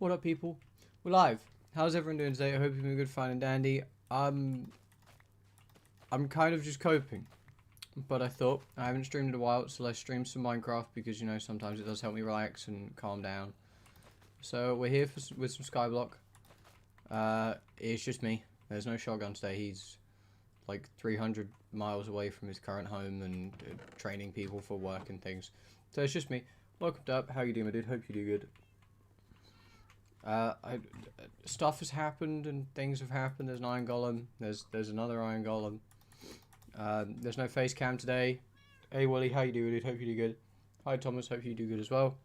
What up, people? We're live. How's everyone doing today? I hope you're doing good, fine and dandy. I'm kind of just coping, but I thought I haven't streamed in a while, so let's stream some Minecraft because, you know, sometimes it does help me relax and calm down. So we're here with some Skyblock. It's just me. There's no shotgun today. He's like 300 miles away from his current home and training people for work and things. So it's just me. Welcome up. How you doing, my dude? Hope you do good. Stuff has happened and things have happened. There's an iron golem. There's another iron golem. There's no face cam today. Hey Wally, how you doing, dude? Hope you do good. Hi Thomas, hope you do good as well.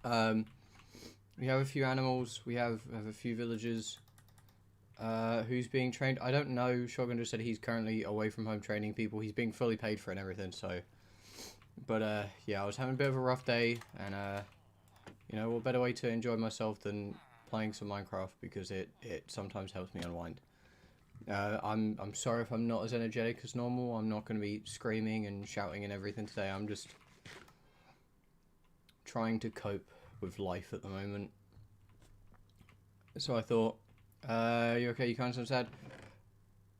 We have a few animals. We have a few villagers. Who's being trained? I don't know. Shotgun just said he's currently away from home training people. He's being fully paid for it and everything. So, but yeah, I was having a bit of a rough day, and you know, what better way to enjoy myself than playing some Minecraft, because it sometimes helps me unwind. I'm sorry if I'm not as energetic as normal. I'm not going to be screaming and shouting and everything today. I'm just trying to cope with life at the moment. So I thought, you okay? You kind of sound sad.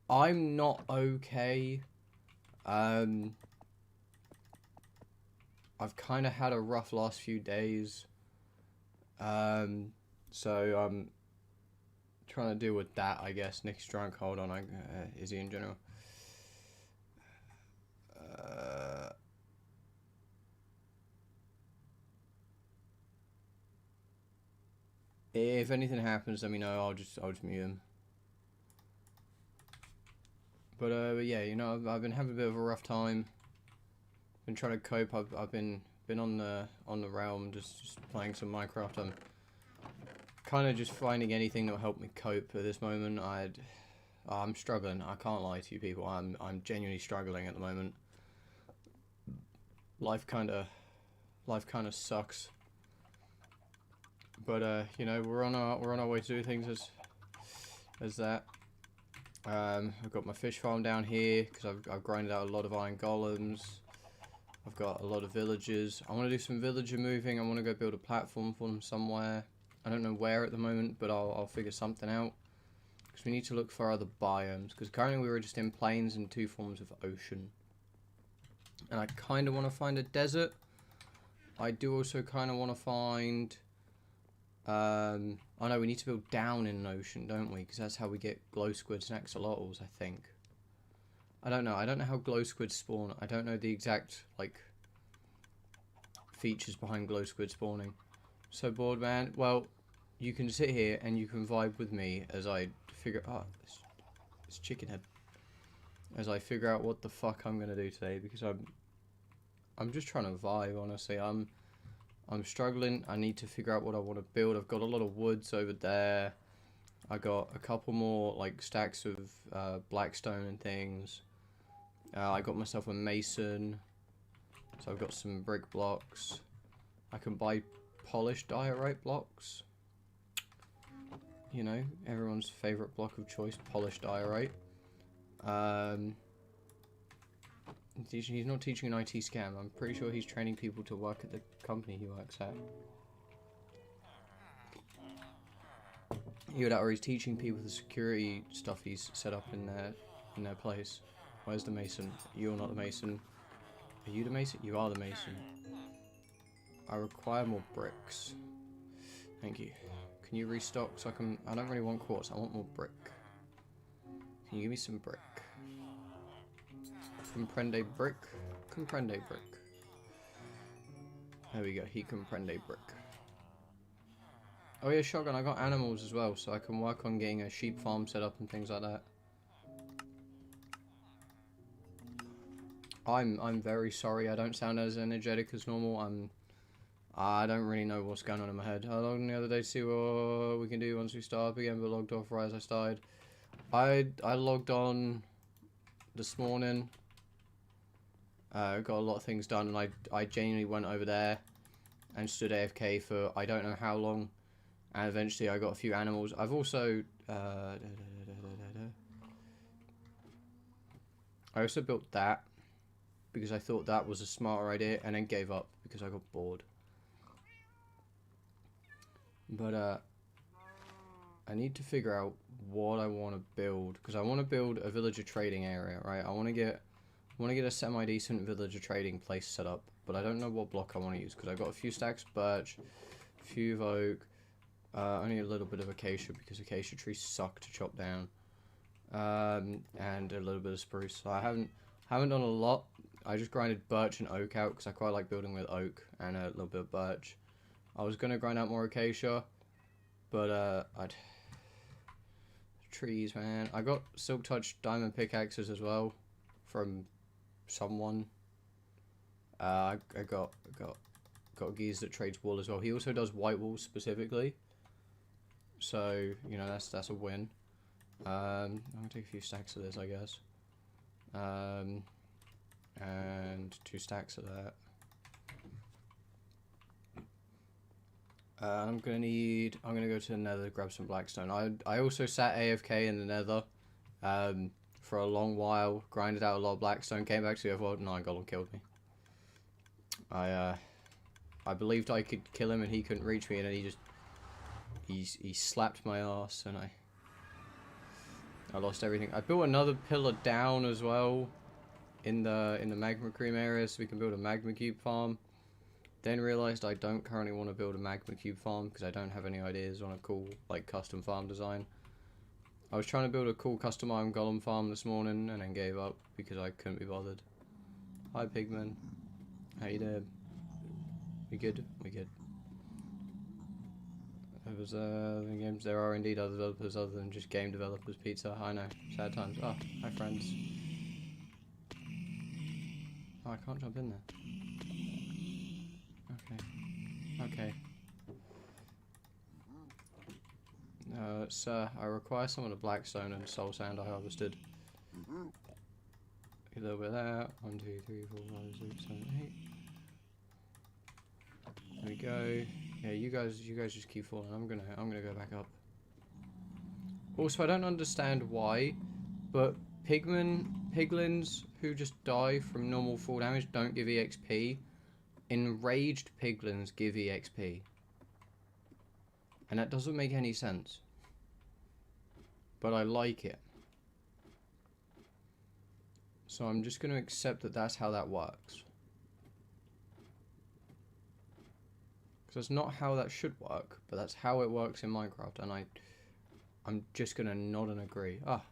I'm not okay. I've kind of had a rough last few days. So I'm trying to deal with that, I guess. Nick's drunk. Hold on. Is he in general? If anything happens, let me know. I'll just mute him. But yeah, you know, I've been having a bit of a rough time. Been trying to cope. I've been on the realm, just playing some Minecraft. I'm kind of just finding anything that will help me cope at this moment. I'm struggling. I can't lie to you people. I'm genuinely struggling at the moment. Life kind of sucks. But you know, we're on our way to do things as that. I've got my fish farm down here because I've grinded out a lot of iron golems. I've got a lot of villagers. I want to do some villager moving. I want to go build a platform for them somewhere. I don't know where at the moment, but I'll figure something out. Because we need to look for other biomes. Because currently we were just in plains and 2 forms of ocean. And I kind of want to find a desert. I do also kind of want to find... oh no, we need to build down in an ocean, don't we? Because that's how we get glow squids and axolotls, I think. I don't know. I don't know how glow squids spawn. I don't know the exact, like, features behind glow squid spawning. So bored, man. Well, you can sit here and you can vibe with me as I figure... Oh, it's chicken head. As I figure out what the fuck I'm going to do today, because I'm just trying to vibe, honestly. I'm struggling. I need to figure out what I want to build. I've got a lot of woods over there. I got a couple more, like, stacks of blackstone and things. I got myself a mason, so I've got some brick blocks. I can buy polished diorite blocks. You know, everyone's favourite block of choice, polished diorite. He's not teaching an IT scam. I'm pretty sure he's training people to work at the company he works at. Either that, or he's teaching people the security stuff he's set up in their place. Where's the mason? You're not the mason. Are you the mason? You are the mason. I require more bricks. Thank you. Can you restock so I can... I don't really want quartz. I want more brick. Can you give me some brick? Comprende brick? Comprende brick. There we go. He comprende brick. Oh yeah, shotgun. I got animals as well, so I can work on getting a sheep farm set up and things like that. I'm very sorry. I don't sound as energetic as normal. I don't really know what's going on in my head. I logged in the other day to see what we can do once we start up again, but logged off right as I started. I logged on this morning. Got a lot of things done, and I genuinely went over there and stood AFK for I don't know how long, and eventually I got a few animals. I've also I also built that because I thought that was a smarter idea, and then gave up because I got bored. But I need to figure out what I want to build, because I want to build a villager trading area, right? I want to get a semi-decent villager trading place set up, but I don't know what block I want to use, because I've got a few stacks of birch, a few of oak, only a little bit of acacia, because acacia trees suck to chop down, and a little bit of spruce. So I haven't done a lot. I just grinded birch and oak out, because I quite like building with oak and a little bit of birch. I was going to grind out more acacia, but trees, man. I got silk touch diamond pickaxes as well from someone. I got a geese that trades wool as well. He also does white wool specifically, so you know that's a win. I'm gonna take a few stacks of this, I guess, and 2 stacks of that. I'm gonna go to the nether to grab some blackstone. I also sat AFK in the nether for a long while, grinded out a lot of blackstone, came back to the other world, and Iron Golem killed me. I believed I could kill him and he couldn't reach me, and then he slapped my ass, and I lost everything. I built another pillar down as well in the magma cream area, so we can build a magma cube farm. Then realized I don't currently want to build a magma cube farm because I don't have any ideas on a cool like custom farm design. I was trying to build a cool custom Iron Golem farm this morning and then gave up because I couldn't be bothered. Hi Pigman, how you doing? We good? We good. There was games. There are indeed other developers other than just game developers. Pizza. I know. Sad times. Oh, hi friends. Oh, I can't jump in there. Okay. Sir, I require some of the blackstone and soul sand I harvested. A little bit of that. 1, 2, 3, 4, 5, 6, 7, 8. There we go. Yeah, you guys just keep falling. I'm gonna go back up. Also, I don't understand why, but piglins who just die from normal fall damage don't give EXP. Enraged piglins give EXP. And that doesn't make any sense. But I like it. So I'm just going to accept that that's how that works. Because that's not how that should work, but that's how it works in Minecraft, and I'm just going to nod and agree. Ah.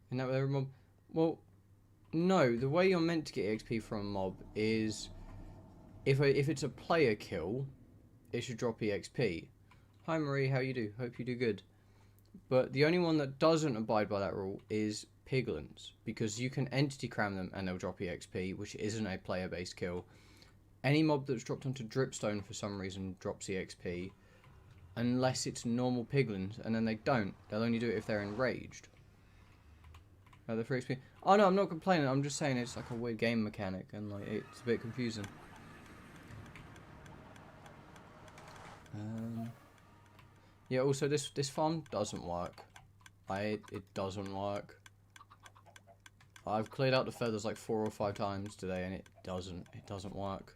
Isn't that what every mob... Well, no, the way you're meant to get EXP from a mob is... If it's a player kill, it should drop EXP. Hi Marie, how you do? Hope you do good. But the only one that doesn't abide by that rule is piglins, because you can entity cram them and they'll drop EXP, which isn't a player-based kill. Any mob that's dropped onto dripstone for some reason drops EXP, unless it's normal piglins, and then they don't. They'll only do it if they're enraged. The free XP. Oh no, I'm not complaining. I'm just saying it's like a weird game mechanic, and like it's a bit confusing. Yeah, also this farm doesn't work. It doesn't work. I've cleared out the feathers like 4 or 5 times today, and it doesn't work.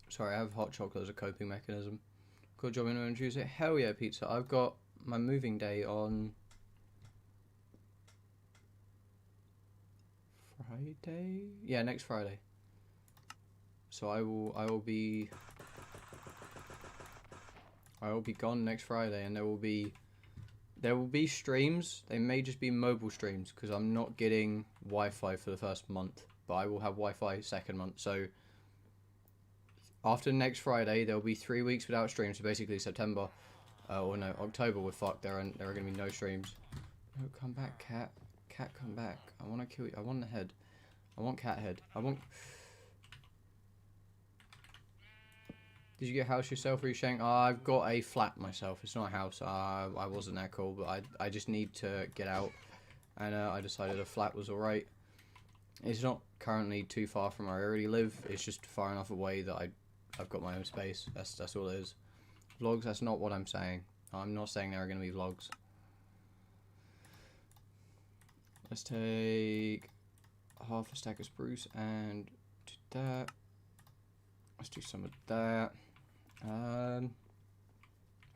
Sorry, I have hot chocolate as a coping mechanism. Good job on Tuesday. Hell yeah, pizza. I've got my moving day on Friday? Yeah, next Friday. So I will be gone next Friday, and there will be streams. They may just be mobile streams because I'm not getting Wi-Fi for the first month, but I will have Wi-Fi second month. So after next Friday, there will be 3 weeks without streams. So basically September, or no, October. We're fucked. There are going to be no streams. Oh, come back, cat. Cat, come back. I want to kill you. I want the head. I want cat head. I want... Did you get a house yourself, or are you saying, oh, I've got a flat myself. It's not a house. I wasn't that cool, but I just need to get out. And I decided a flat was alright. It's not currently too far from where I already live. It's just far enough away that I've got my own space. That's all it is. Vlogs, that's not what I'm saying. I'm not saying there are going to be vlogs. Let's take half a stack of spruce and do that. Let's do some of that.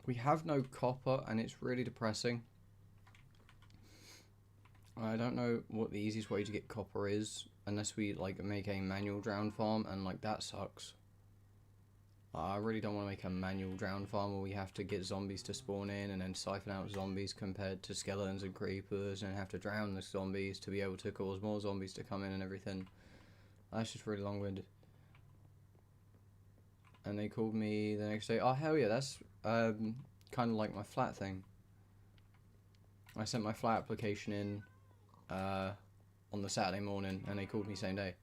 We have no copper, and it's really depressing. I don't know what the easiest way to get copper is, unless we like make a manual drown farm, and like that sucks. I really don't want to make a manual drown farm where we have to get zombies to spawn in and then siphon out zombies compared to skeletons and creepers, and have to drown the zombies to be able to cause more zombies to come in and everything. That's just really long-winded. And they called me the next day. Oh hell yeah, that's kind of like my flat thing. I sent my flat application in on the Saturday morning, and they called me same day.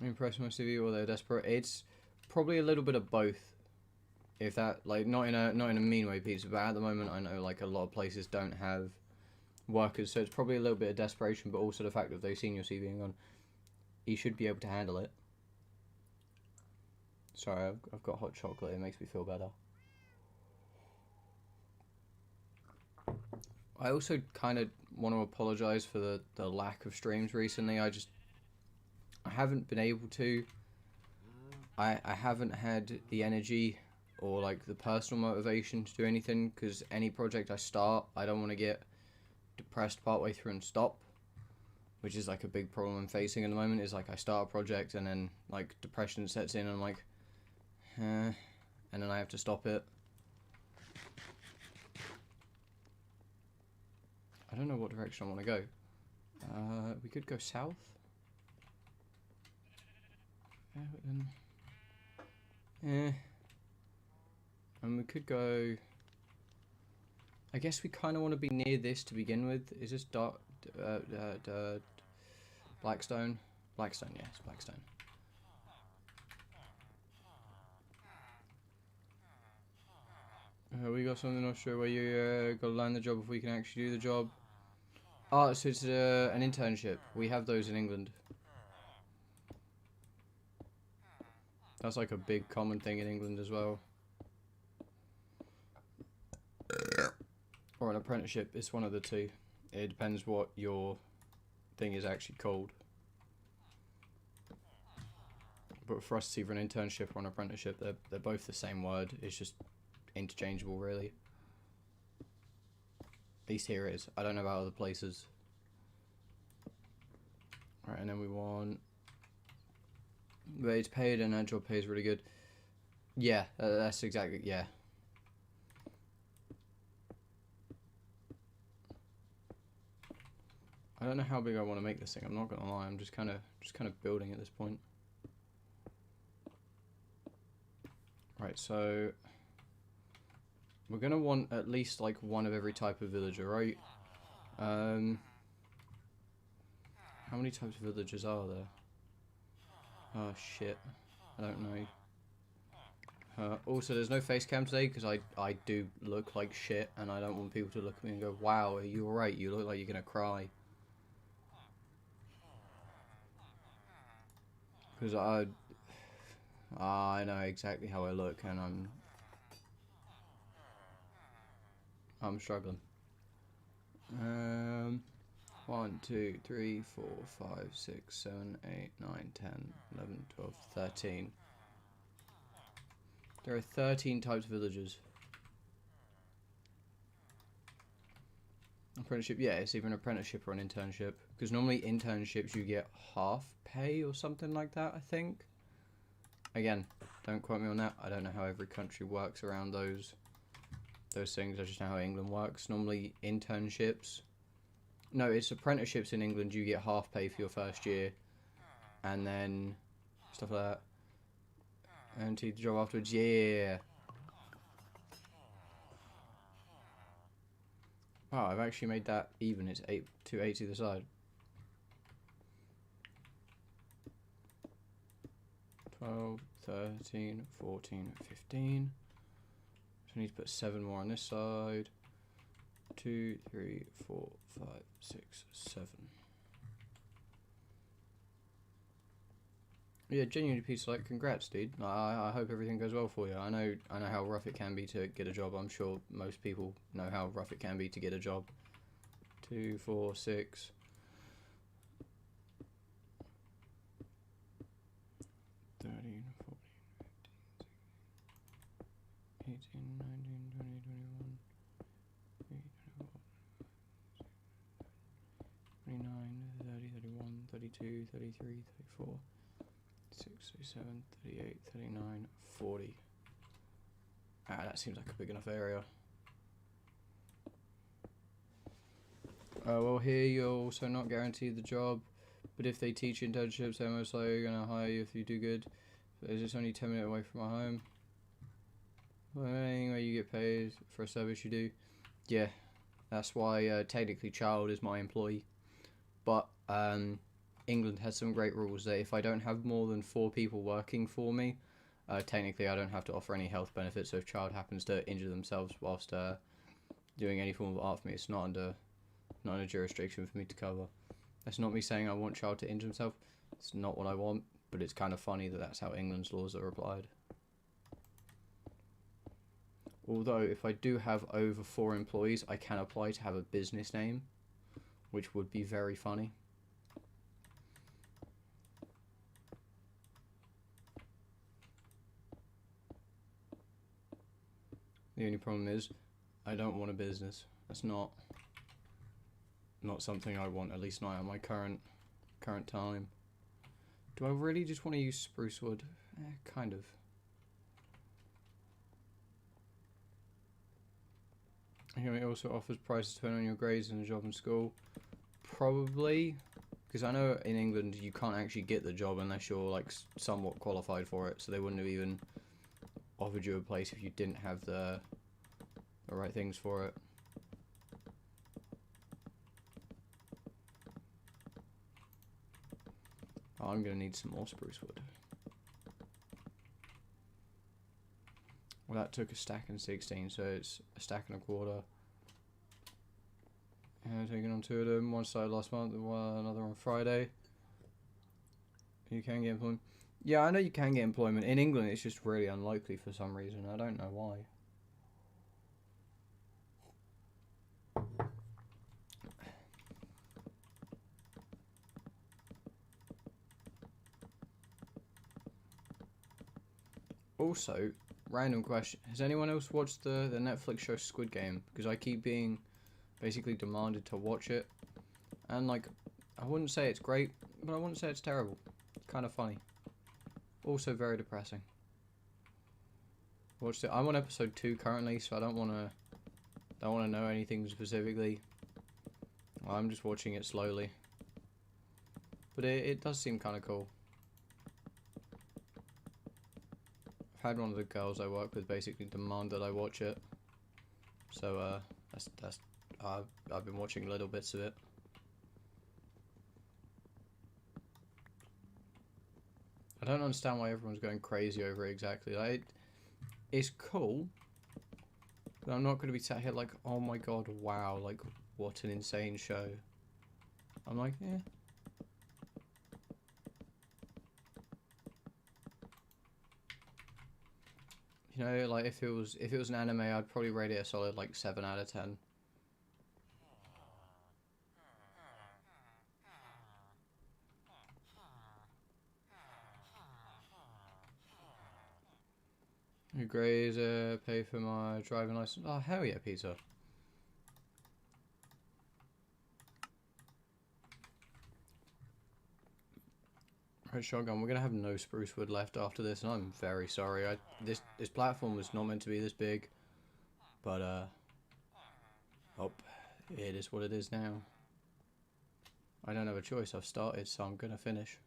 Impressed with my CV, or they're desperate. It's probably a little bit of both. If that, like, not in a mean way, Peter, but at the moment I know like a lot of places don't have workers, so it's probably a little bit of desperation, but also the fact that they've seen your CV and gone, you should be able to handle it. Sorry, I've got hot chocolate. It makes me feel better. I also kind of want to apologise for the lack of streams recently. I haven't been able to. I haven't had the energy or like the personal motivation to do anything, because any project I start, I don't want to get depressed partway through and stop, which is like a big problem I'm facing at the moment. Is like I start a project and then like depression sets in and I'm like, and then I have to stop it. I don't know what direction I want to go. We could go south. And we could go. I guess we kind of want to be near this to begin with. Is this Blackstone? Blackstone, yes, Blackstone. We got something not sure where you gotta land the job if we can actually do the job. Oh, so it's an internship. We have those in England. That's like a big common thing in England as well. Or an apprenticeship. It's one of the two. It depends what your thing is actually called. But for us, it's either an internship or an apprenticeship. They're both the same word. It's just interchangeable, really. At least here it is. I don't know about other places. Right, and then we want... But it's paid, and that job pays really good. Yeah, that's exactly... Yeah. I don't know how big I want to make this thing. I'm not gonna lie. I'm just kind of building at this point. Right, so we're gonna want at least like one of every type of villager, right? How many types of villagers are there? Oh shit, I don't know. Also, there's no face cam today because I do look like shit, and I don't want people to look at me and go, "Wow, are you alright? You look like you're gonna cry." Because I know exactly how I look, and I'm struggling. 1, 2, 3, 4, 5, 6, 7, 8, 9, 10, 11, 12, 13. There are 13 types of villagers. Apprenticeship, yeah, it's either an apprenticeship or an internship. Because normally internships you get half pay or something like that, I think. Again, don't quote me on that. I don't know how every country works around those things. I just know how England works. Normally internships... No, it's apprenticeships in England. You get half pay for your first year. And then stuff like that. And to the job afterwards, yeah. Wow, I've actually made that even. It's 280 the side. 12, 13, 14, 15. So I need to put 7 more on this side. 2, 3, 4, 5, 6, 7. Yeah, genuinely, Peter, like, congrats, dude. I hope everything goes well for you. I know how rough it can be to get a job. I'm sure most people know how rough it can be to get a job. 2, 4, 6. 13, 14, 15, 18, 19, 20, 21, 29, 30, 31, 32, 33, 34, 36, 37, 38, 39, 40. Ah, that seems like a big enough area. Well, here you're also not guaranteed the job, but if they teach internships, they're most likely going to hire you if you do good. But it's just only 10 minutes away from my home. Well, anyway, you get paid for a service you do. Yeah, that's why technically Child is my employee. But England has some great rules that if I don't have more than 4 people working for me, technically I don't have to offer any health benefits. So if Child happens to injure themselves whilst doing any form of art for me, it's not a jurisdiction for me to cover. That's not me saying I want Child to injure himself. It's not what I want, but it's kind of funny that that's how England's laws are applied. Although, if I do have over 4 employees, I can apply to have a business name, which would be very funny. The only problem is, I don't want a business. That's not something I want, at least not at my current time. Do I really just want to use spruce wood? Kind of. It also offers prices depending on your grades in a job and school. Probably, because I know in England you can't actually get the job unless you're like somewhat qualified for it, so they wouldn't have even offered you a place if you didn't have the right things for it. Oh, I'm gonna need some more spruce wood. Well, that took a stack and 16, so it's a stack and a quarter. Taking on 2 of them. One started last month, another on Friday. You can get employment. Yeah, I know you can get employment. In England, it's just really unlikely for some reason. I don't know why. Also, random question. Has anyone else watched the Netflix show Squid Game? Because I keep being basically demanded to watch it. And, like, I wouldn't say it's great, but I wouldn't say it's terrible. It's kind of funny. Also very depressing. Watched it. I'm on episode 2 currently, so I don't want to know anything specifically. I'm just watching it slowly. But it does seem kind of cool. I've had one of the girls I work with basically demand that I watch it. So I've been watching little bits of it. I don't understand why everyone's going crazy over it exactly. Like, it's cool, but I'm not going to be sat here like, oh my god, wow, like, what an insane show. I'm like, yeah. You know, like, if it was an anime, I'd probably rate it a solid, like, 7 out of 10. Your grades pay for my driving license. Oh, hell yeah, Peter. Right, Shotgun, we're going to have no spruce wood left after this, and I'm very sorry. This platform was not meant to be this big, but, oh, it is what it is now. I don't have a choice. I've started, so I'm going to finish.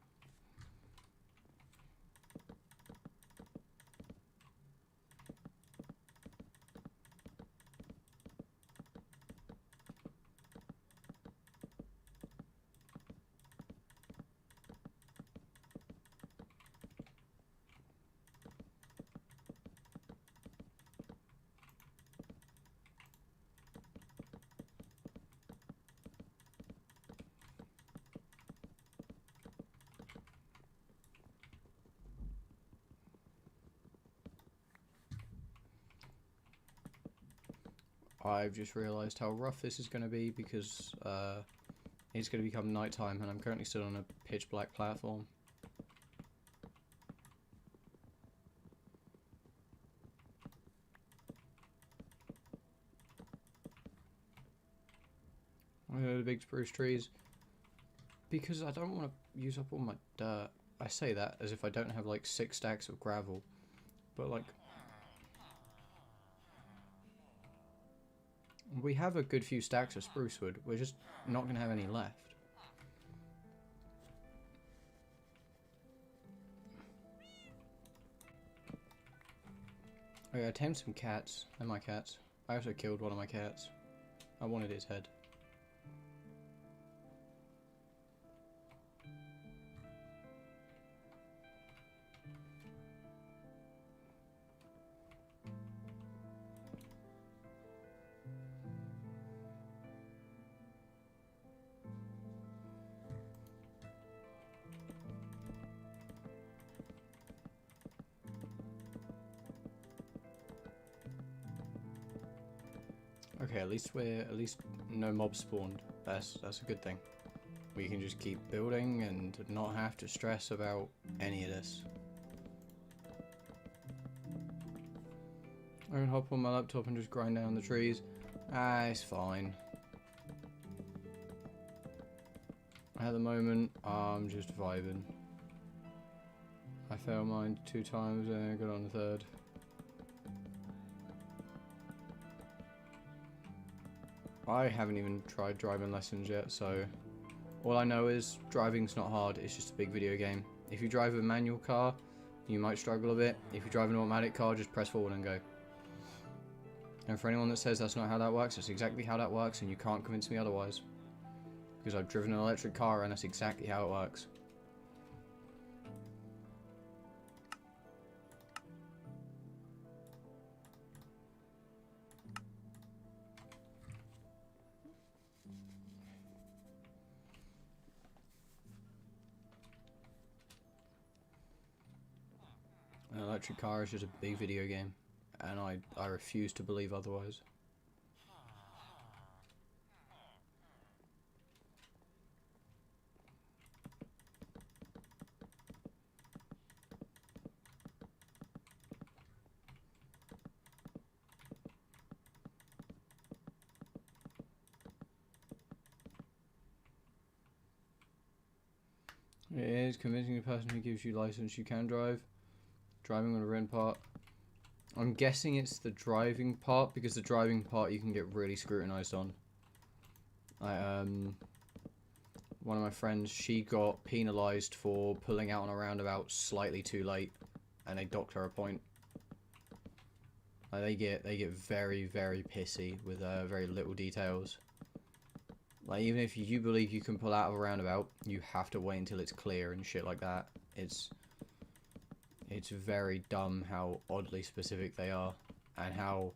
I've just realised how rough this is going to be because it's going to become nighttime and I'm currently still on a pitch black platform. The big spruce trees, because I don't want to use up all my dirt. I say that as if I don't have like 6 stacks of gravel, but like we have a good few stacks of spruce wood. We're just not going to have any left. Okay, I tamed some cats. They're my cats. I also killed one of my cats. I wanted its head. Okay, at least no mobs spawned. That's a good thing. We can just keep building and not have to stress about any of this. I can hop on my laptop and just grind down the trees. Ah, it's fine. At the moment, I'm just vibing. I failed mine 2 times and I got on the 3rd. I haven't even tried driving lessons yet, so all I know is driving's not hard, it's just a big video game. If you drive a manual car, you might struggle a bit. If you drive an automatic car, just press forward and go. And for anyone that says that's not how that works, that's exactly how that works, and you can't convince me otherwise. Because I've driven an electric car and that's exactly how it works. An electric car is just a big video game, and I refuse to believe otherwise. It is convincing the person who gives you license you can drive. Driving on a written part. I'm guessing it's the driving part, because the driving part you can get really scrutinized on. One of my friends, she got penalized for pulling out on a roundabout slightly too late, and they docked her a point. They get very, very pissy with very little details. Like, even if you believe you can pull out of a roundabout, you have to wait until it's clear and shit like that. It's very dumb how oddly specific they are, and how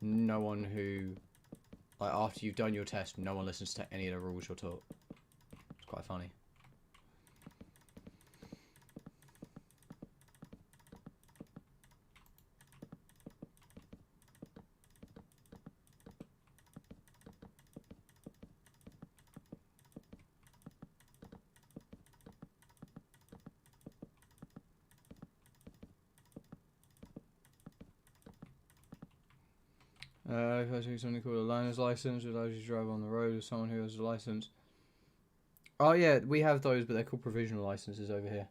no one who, like, after you've done your test, no one listens to any of the rules you're taught. It's quite funny. If I take something called a learner's license, it allows you to drive on the road with someone who has a license. Oh yeah, we have those, but they're called provisional licenses over here.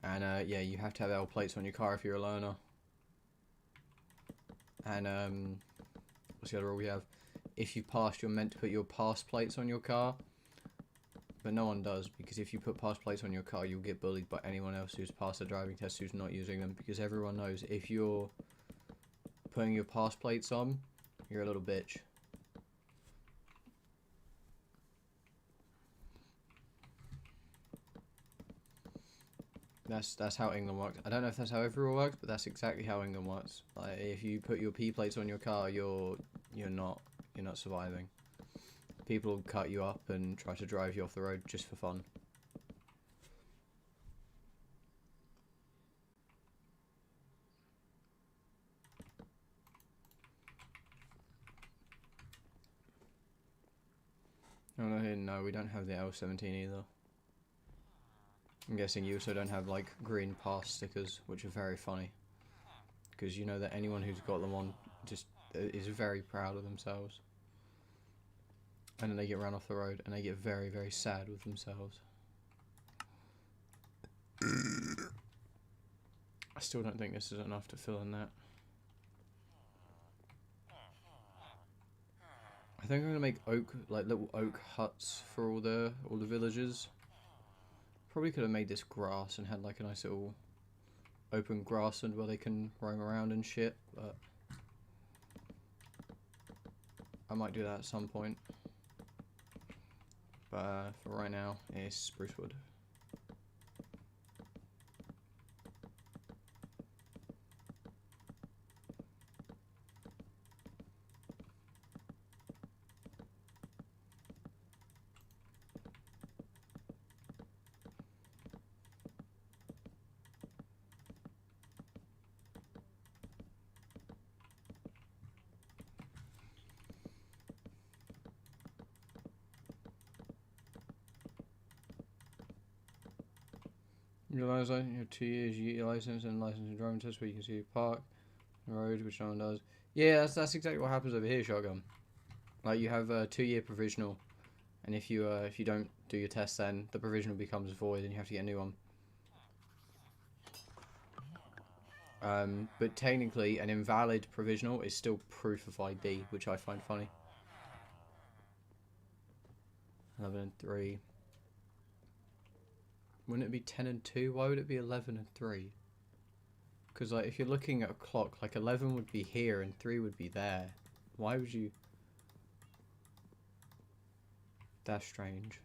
And yeah, you have to have L plates on your car if you're a learner. And what's the other rule we have? If you passed, you're meant to put your pass plates on your car. But no one does, because if you put pass plates on your car, you'll get bullied by anyone else who's passed the driving test who's not using them. Because everyone knows if you're putting your pass plates on, you're a little bitch. That's how England works. I don't know if that's how everywhere works, but that's exactly how England works. Like, if you put your P plates on your car, you're not surviving. People will cut you up and try to drive you off the road just for fun. Oh, no, we don't have the L17 either. I'm guessing you also don't have like green pass stickers, which are very funny. Because you know that anyone who's got them on just is very proud of themselves. And then they get run off the road and they get very, very sad with themselves. I still don't think this is enough to fill in that. I think I'm gonna make oak, like little oak huts for all the villagers. Probably could have made this grass and had like a nice little open grassland where they can roam around and shit, but I might do that at some point. But for right now, it's spruce wood. Your license, you have 2 years, you get your license and license and driving test where you can see your park, the road, which no one does. Yeah, that's exactly what happens over here, Shotgun. Like you have a 2-year provisional, and if you don't do your test, then the provisional becomes void, and you have to get a new one. But technically, an invalid provisional is still proof of ID, which I find funny. 11 and 3. Wouldn't it be 10 and 2? Why would it be 11 and 3? Because like if you're looking at a clock, like 11 would be here and 3 would be there. Why would you? That's strange.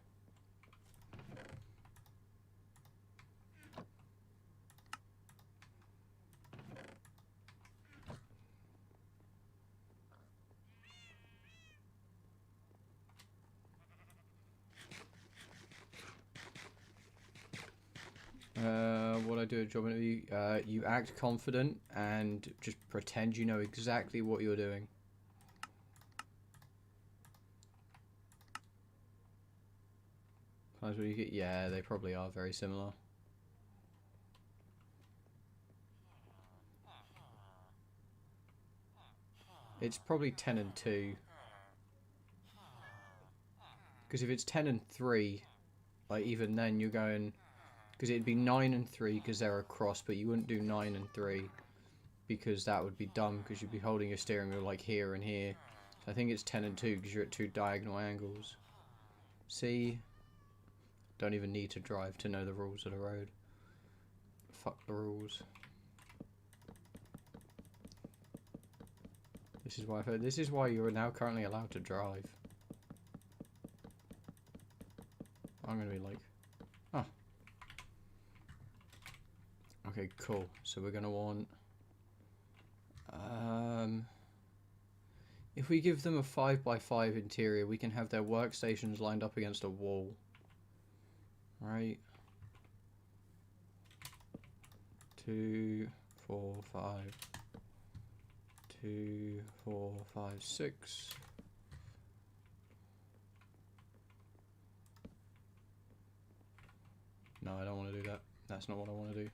What I do at a job interview, you act confident and just pretend you know exactly what you're doing. That's what you get. Yeah, they probably are very similar. It's probably 10 and 2. Because if it's 10 and 3, like even then you're going... Because it'd be 9 and 3 because they're across, but you wouldn't do 9 and 3 because that would be dumb because you'd be holding your steering wheel like here and here. So I think it's 10 and 2 because you're at 2 diagonal angles. See? Don't even need to drive to know the rules of the road. Fuck the rules. This is why you are now currently allowed to drive. I'm gonna be like, oh. Okay, cool. So we're gonna want, if we give them a 5x5 interior, we can have their workstations lined up against a wall. Right. 2, 4, 5. 2, 4, 5, 6. No, I don't want to do that. That's not what I want to do.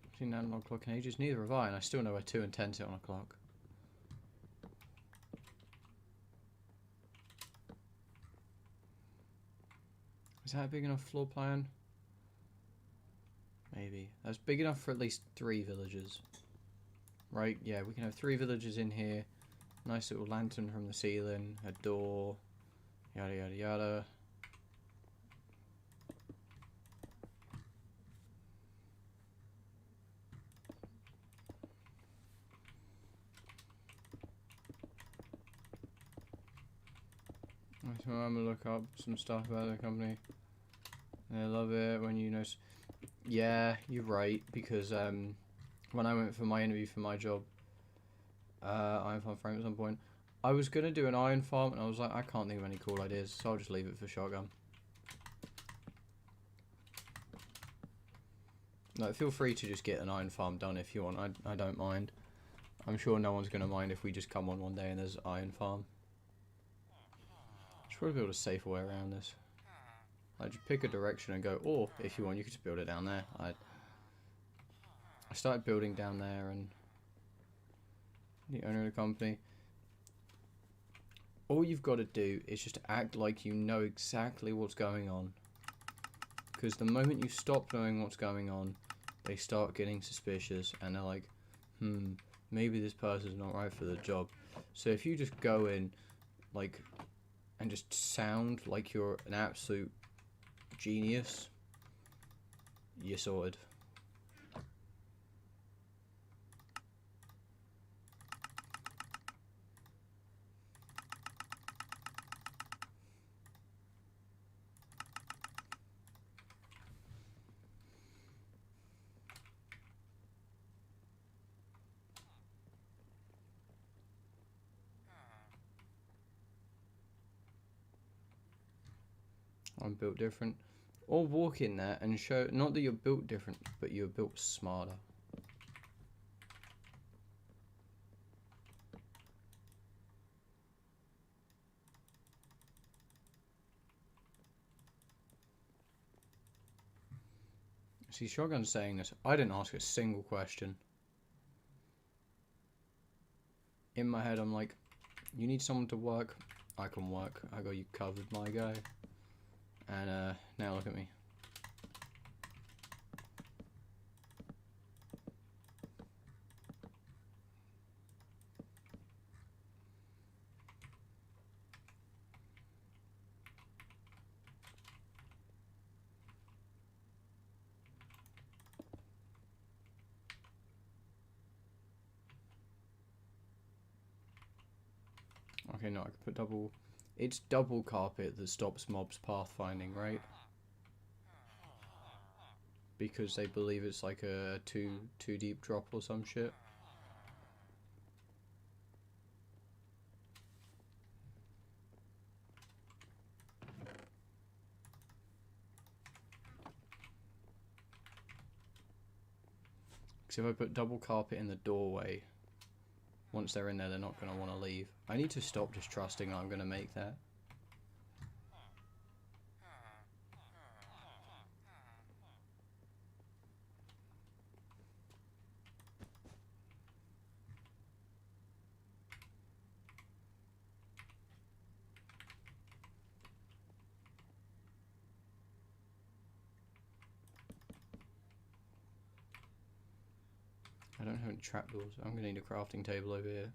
I've seen an analog clock in ages. Neither have I, and I still know where 2 and 10 sit on a clock. Is that a big enough floor plan? Maybe. That's big enough for at least 3 villagers. Right, yeah, we can have 3 villagers in here. Nice little lantern from the ceiling, a door, yada yada yada. So I'm gonna look up some stuff about the company. I love it when you know. Yeah, you're right, because when I went for my interview for my job, Iron Farm Frame at some point, I was gonna do an iron farm, and I was like, I can't think of any cool ideas, so I'll just leave it for shotgun. No, feel free to just get an iron farm done if you want. I don't mind. I'm sure no one's gonna mind if we just come on one day and there's iron farm. probably build a safer way around this. Like, just pick a direction and go, or if you want, you could just build it down there. I started building down there, and the owner of the company, all you've got to do is just act like you know exactly what's going on. Because the moment you stop knowing what's going on, they start getting suspicious, and they're like, maybe this person's not right for the job. So if you just go in, like, and just sound like you're an absolute genius, you're sorted. I'm built different. Or walk in there and show, not that you're built different, but you're built smarter. See, Shotgun's saying this. I didn't ask a single question. In my head, I'm like, you need someone to work? I can work. I got you covered, my guy. And now look at me. Okay, no, I can put double... It's double carpet that stops mobs pathfinding, right? Because they believe it's like a too deep drop or some shit. Because if I put double carpet in the doorway, once they're in there, they're not going to want to leave. I need to stop just trusting I'm going to make that. I don't have any trapdoors. I'm going to need a crafting table over here.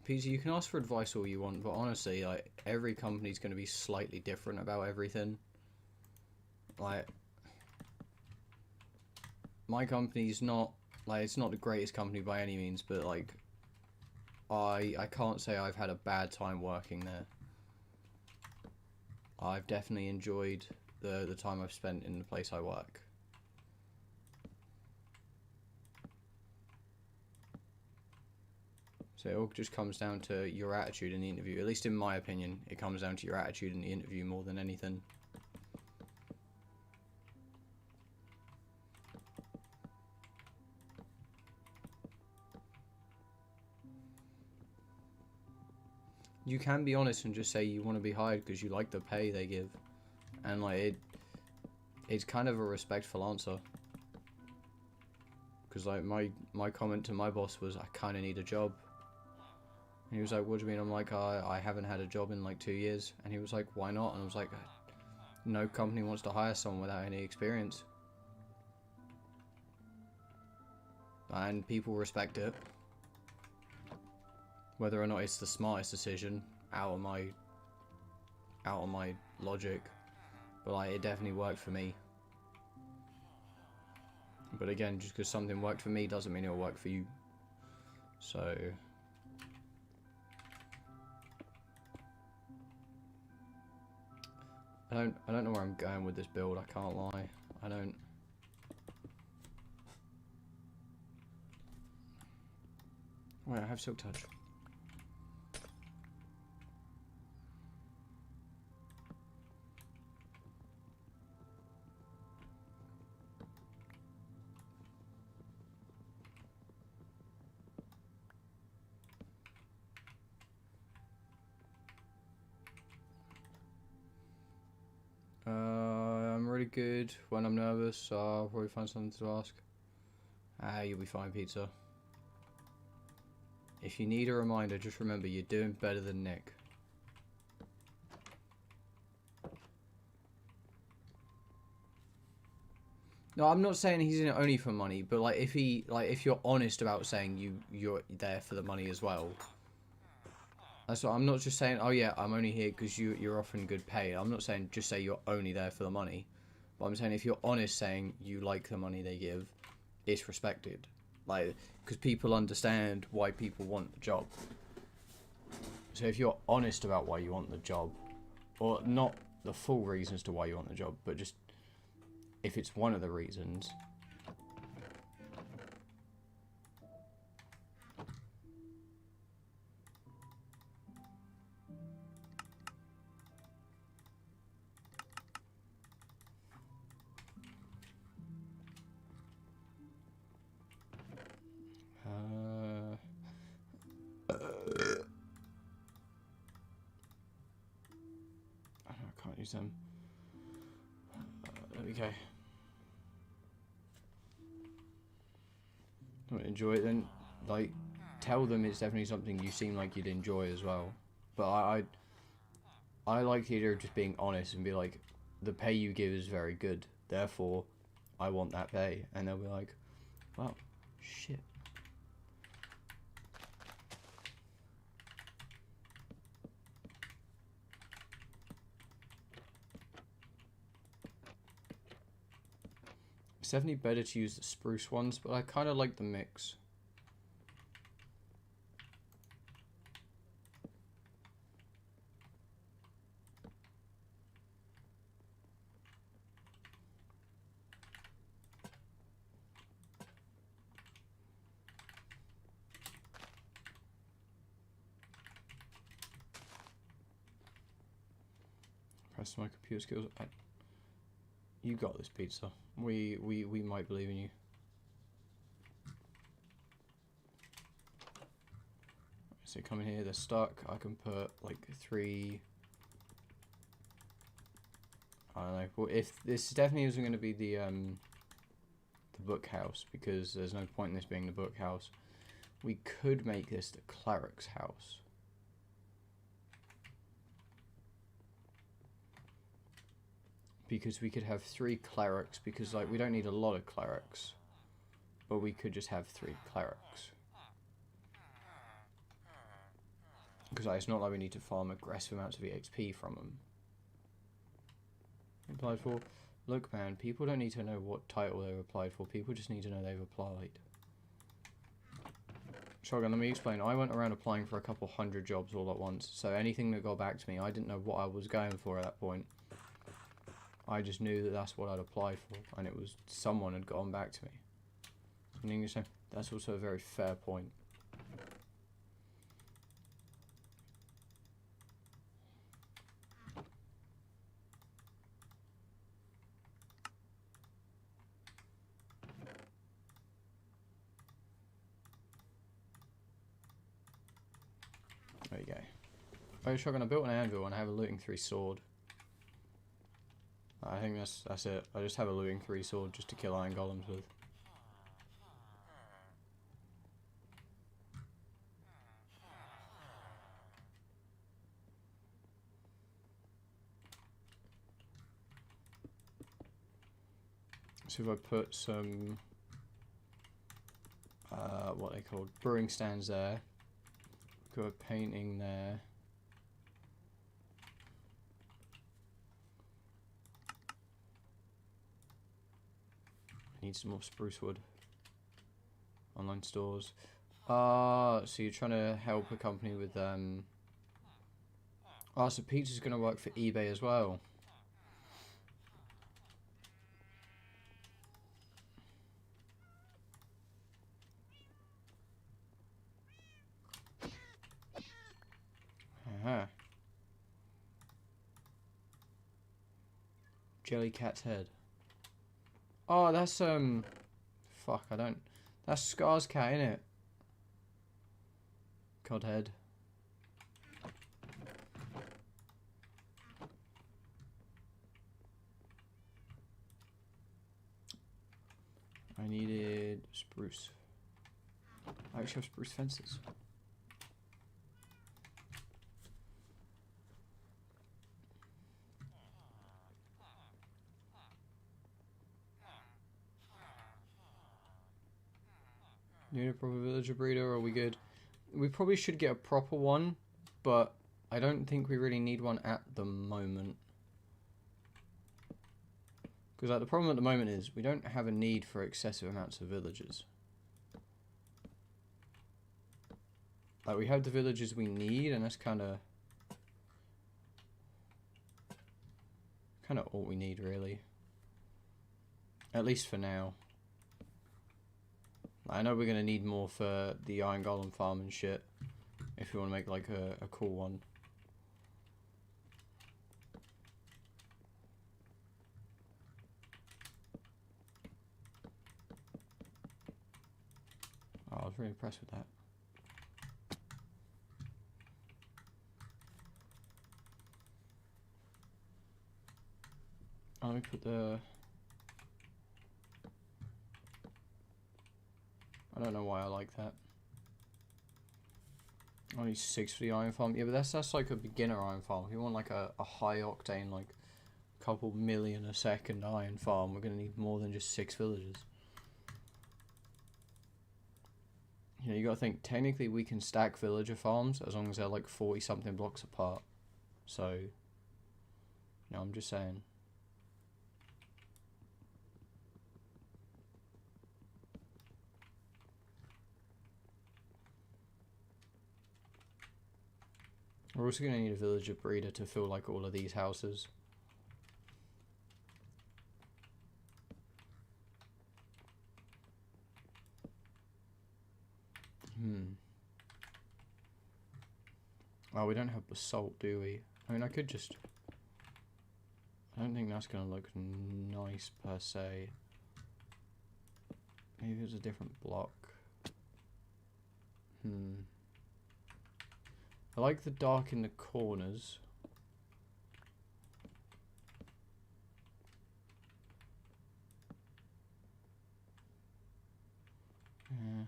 PZ, you can ask for advice all you want, but honestly, like, every company's going to be slightly different about everything. Like, my company's not, like, it's not the greatest company by any means, but, like, I can't say I've had a bad time working there. I've definitely enjoyed the time I've spent in the place I work. So it all just comes down to your attitude in the interview. At least in my opinion, it comes down to your attitude in the interview more than anything. You can be honest and just say you want to be hired because you like the pay they give. And like it's kind of a respectful answer. Because like my comment to my boss was, I kind of need a job. And he was like, what do you mean? I'm like, I haven't had a job in like 2 years. And he was like, why not? And I was like, no company wants to hire someone without any experience. And people respect it. Whether or not it's the smartest decision out of my logic. But like, it definitely worked for me. But again, just because something worked for me doesn't mean it'll work for you. So I don't know where I'm going with this build, I can't lie. I don't. Wait, I have Silk Touch. quite good when I'm nervous, so I'll probably find something to ask. Ah, you'll be fine, pizza. If you need a reminder, just remember you're doing better than Nick. No, I'm not saying he's in it only for money, but like if you're honest about saying you're there for the money as well. That's what I'm not just saying. Oh yeah, I'm only here because you're offering good pay. I'm not saying just say you're only there for the money, but I'm saying if you're honest, saying you like the money they give, it's respected. Like, because people understand why people want the job. So if you're honest about why you want the job, or not the full reasons to why you want the job, but just if it's one of the reasons. I can't use them. There we go. Don't enjoy it then. Like, tell them it's definitely something you seem like you'd enjoy as well. But I like the idea of just being honest and be like, the pay you give is very good, therefore I want that pay. And they'll be like, wow, shit. It's definitely better to use the spruce ones, but I kind of like the mix. Press my computer skills. You got this, pizza. We might believe in you. So come in here, they're stuck. I can put like 3. I don't know. Well, if this definitely isn't going to be the book house, because there's no point in this being the book house. We could make this the cleric's house. Because we could have 3 clerics, because like we don't need a lot of clerics, but we could just have 3 clerics. Because like, it's not like we need to farm aggressive amounts of EXP from them. Applied for. Look, man, people don't need to know what title they've applied for. People just need to know they've applied. Shotgun, let me explain. I went around applying for a couple hundred jobs all at once, so anything that got back to me, I didn't know what I was going for at that point. I just knew that that's what I'd applied for, and it was someone had gotten back to me. In English, that's also a very fair point. There you go. Oh, shotgun, I built an anvil and I have a looting 3 sword. I think that's it. I just have a looting 3 sword just to kill iron golems with. So if I put some what they called brewing stands there, got a painting there. Need some more spruce wood. Online stores. So you're trying to help a company with oh, so pizza's gonna work for eBay as well. Jellycat's head. Oh, that's fuck, I don't. That's Scar's cat, innit? Cod head. I needed spruce. I actually have spruce fences. Need a proper villager breeder, or are we good? We probably should get a proper one, but I don't think we really need one at the moment. Because like, the problem at the moment is we don't have a need for excessive amounts of villagers. Like, we have the villagers we need, and that's kind of all we need, really. At least for now. I know we're going to need more for the iron golem farm and shit, if we want to make like a cool one. Oh, I was really impressed with that. Oh, let me put the... I don't know why I like that. Only 6 for the iron farm. Yeah, but that's like a beginner iron farm. If you want like a high octane, like a couple million a second iron farm, we're going to need more than just 6 villagers. You know, you got to think, technically we can stack villager farms as long as they're like 40 something blocks apart. So, you know, I'm just saying. We're also going to need a villager breeder to fill like all of these houses. Oh, we don't have basalt, do we? I mean, I could just... I don't think that's going to look nice per se. Maybe it's a different block. I like the dark in the corners. Yeah.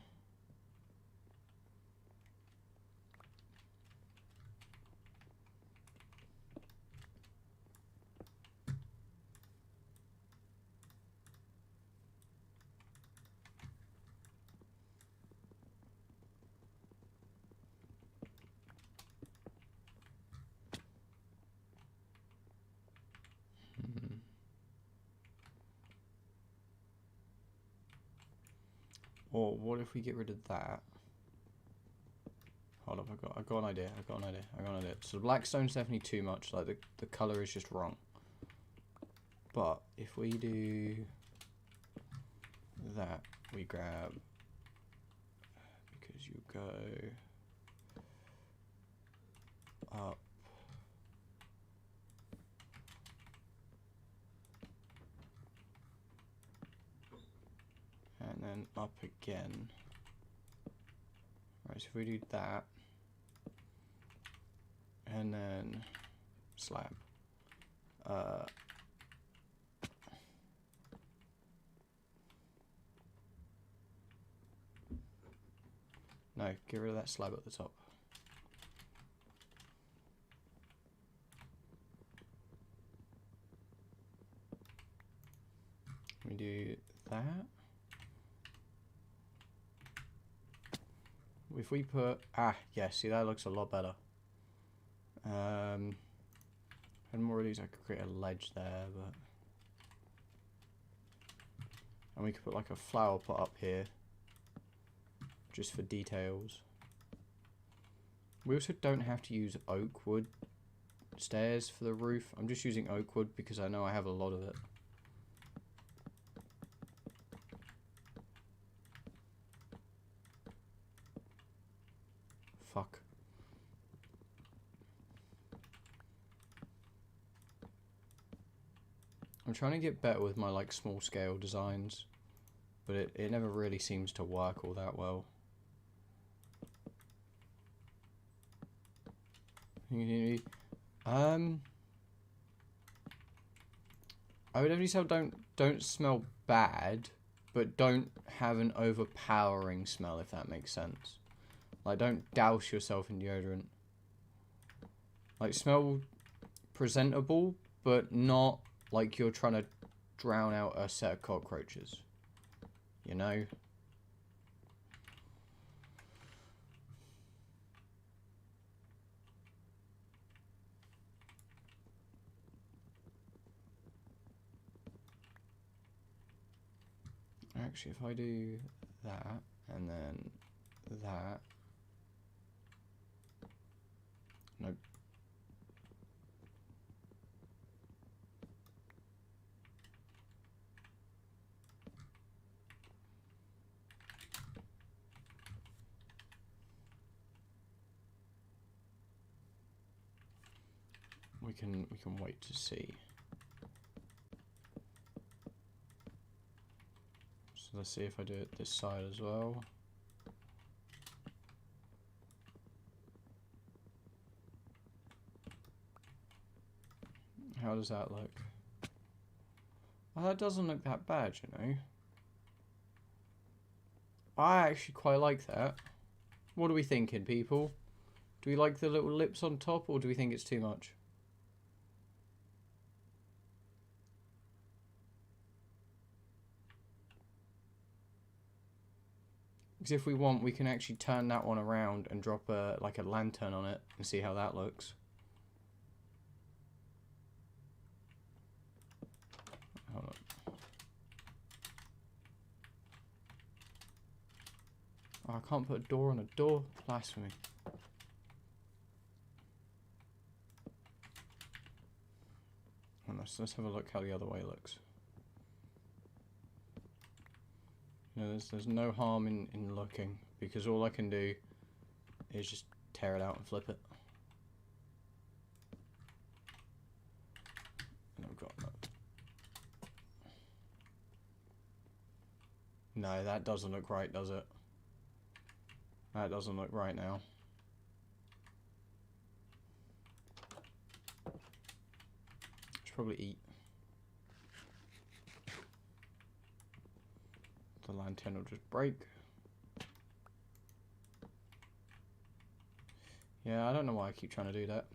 Or what if we get rid of that? Hold up, I got an idea. So the blackstone's definitely too much. Like the color is just wrong. But if we do that, we grab, because you go up. And then up again. Right, so if we do that, and then slab. No, get rid of that slab at the top. We do that. If we put... yeah, see, that looks a lot better. And more of these, I could create a ledge there, but... And we could put like a flower pot up here. Just for details. We also don't have to use oak wood stairs for the roof. I'm just using oak wood because I know I have a lot of it. Fuck. I'm trying to get better with my like small scale designs, but it never really seems to work all that well. I would definitely say don't smell bad, but don't have an overpowering smell, if that makes sense. Like, don't douse yourself in deodorant. Like, smell presentable, but not like you're trying to drown out a set of cockroaches. You know? Actually, if I do that, and then that... Nope. We can wait to see. So let's see if I do it this side as well. How does that look? Well, that doesn't look that bad, you know. I actually quite like that. What are we thinking, people? Do we like the little lips on top, or do we think it's too much? Because if we want, we can actually turn that one around and drop like a lantern on it and see how that looks. Hold on. Oh, I can't put a door on a door. Blasphemy. And let's have a look how the other way looks. You know, there's no harm in looking, because all I can do is just tear it out and flip it. And I've got that. No, that doesn't look right, does it? That doesn't look right now. Should probably eat. The lantern will just break. Yeah, I don't know why I keep trying to do that.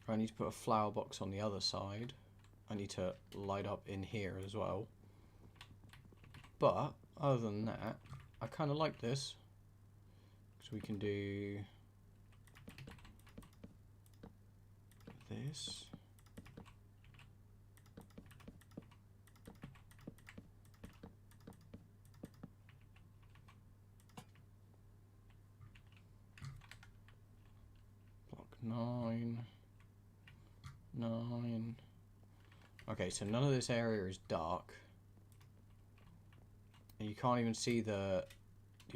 I need to put a flower box on the other side. I need to light up in here as well. But, other than that, I kind of like this. So we can do this. Block 9. 9. Okay, so none of this area is dark. And you can't even see the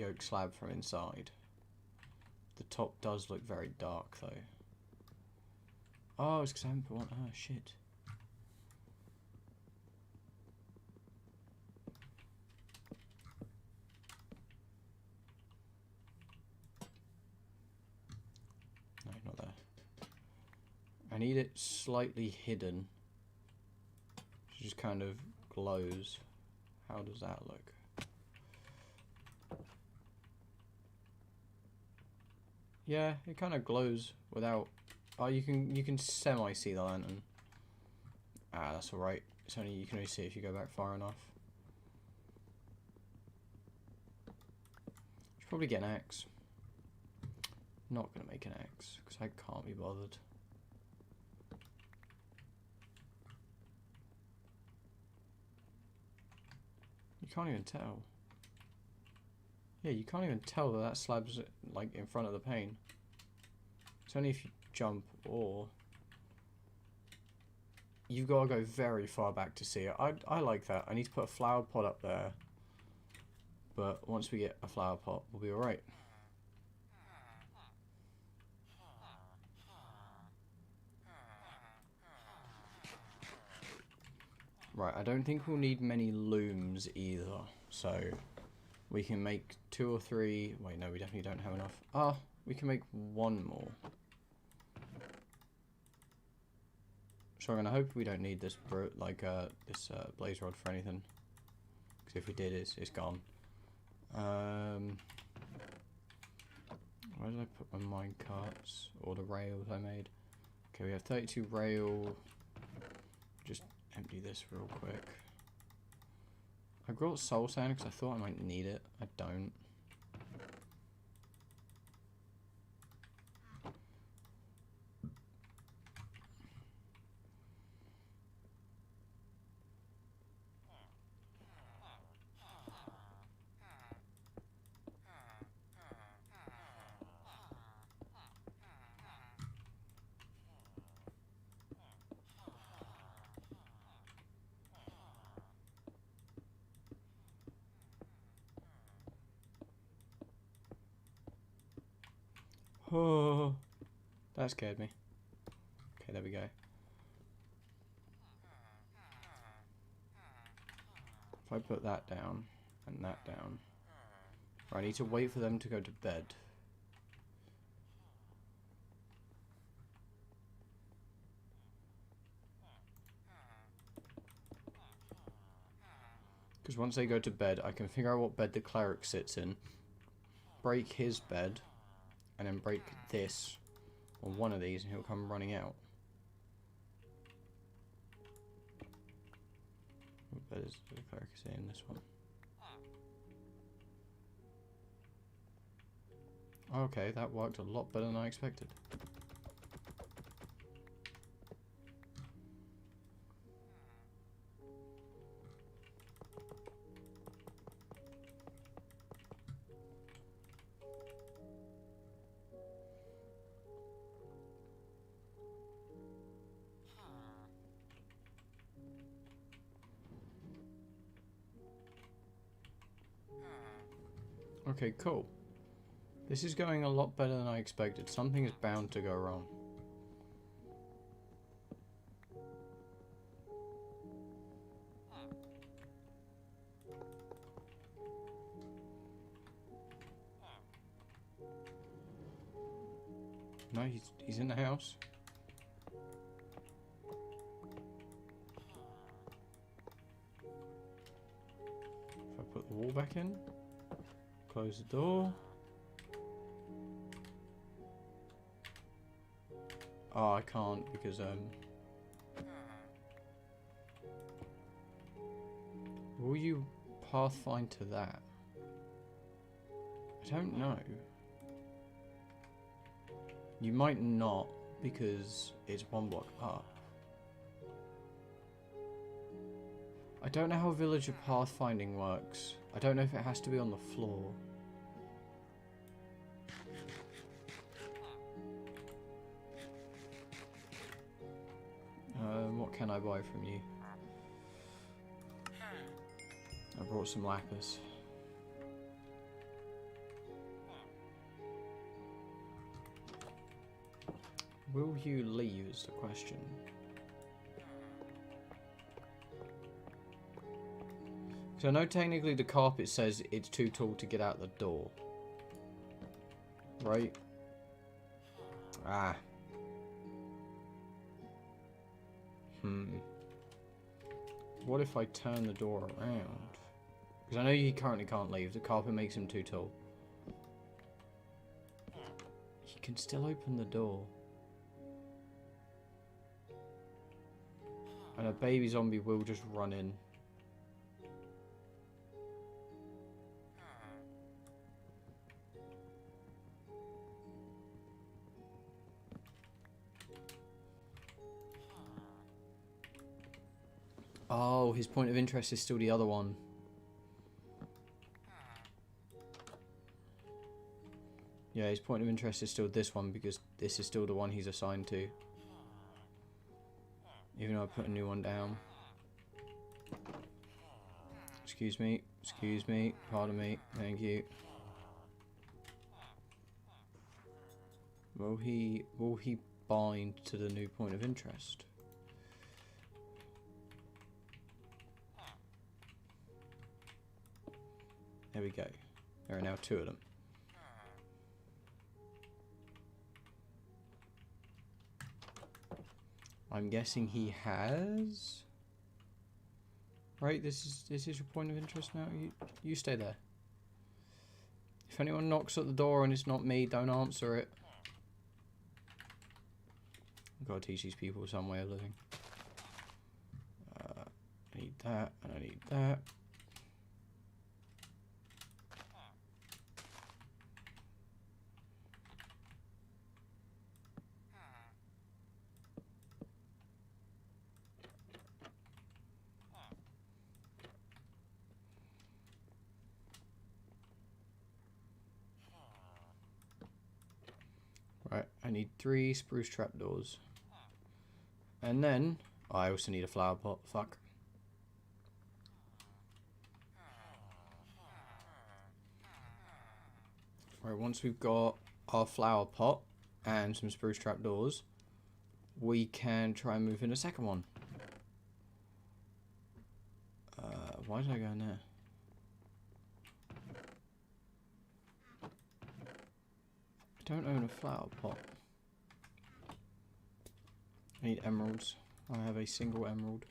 oak slab from inside. The top does look very dark though. Oh, it's because I haven't put one. Oh, shit. No, not there. I need it slightly hidden. It just kind of glows. How does that look? Yeah, it kind of glows without. Oh, you can semi see the lantern. Ah, that's all right. It's only you can only see if you go back far enough. Should probably get an axe. Not gonna make an axe because I can't be bothered. You can't even tell. Yeah, you can't even tell that slab's like in front of the pane. It's only if you jump or you've got to go very far back to see it. I like that. I need to put a flower pot up there, but once we get a flower pot, we'll be alright. Right, I don't think we'll need many looms either, so we can make 2 or 3. Wait, no, we definitely don't have enough. Ah, we can make 1 more. So I'm gonna hope we don't need this blaze rod for anything, because if we did, it's gone. Where did I put my mine carts or the rails I made? Okay, we have 32 rail. Just empty this real quick. I brought soul sand because I thought I might need it. I don't. Oh, that scared me. Okay, there we go. If I put that down and that down. I need to wait for them to go to bed. Because once they go to bed, I can figure out what bed the cleric sits in, break his bed, and then break this, or one of these, and he'll come running out. What bed is the cleric sitting in? This one. Okay, that worked a lot better than I expected. Okay, cool. This is going a lot better than I expected. Something is bound to go wrong. No, he's in the house. If I put the wall back in, close the door. Oh, I can't because will you pathfind to that? I don't know. You might not, because it's 1 block up. I don't know how villager pathfinding works. I don't know if it has to be on the floor. What can I buy from you? I brought some lapis. Will you leave is the question. So I know technically the carpet says it's too tall to get out the door. Right? Ah. What if I turn the door around? Because I know he currently can't leave. The carpet makes him too tall. He can still open the door. And a baby zombie will just run in. Oh, his point of interest is still the other one. Yeah, his point of interest is still this one because this is still the one he's assigned to. Even though I put a new one down. Excuse me, pardon me, thank you. Will he bind to the new point of interest? There we go. There are now 2 of them. I'm guessing he has... Right, this is your point of interest now. You stay there. If anyone knocks at the door and it's not me, don't answer it. I've got to teach these people some way of living. I need that, and I need that. Right, I need 3 spruce trapdoors. And then, I also need a flower pot. Fuck. Right, once we've got our flower pot and some spruce trapdoors, we can try and move in a second one. Why did I go in there? I don't own a flower pot. I need emeralds. I have a single emerald.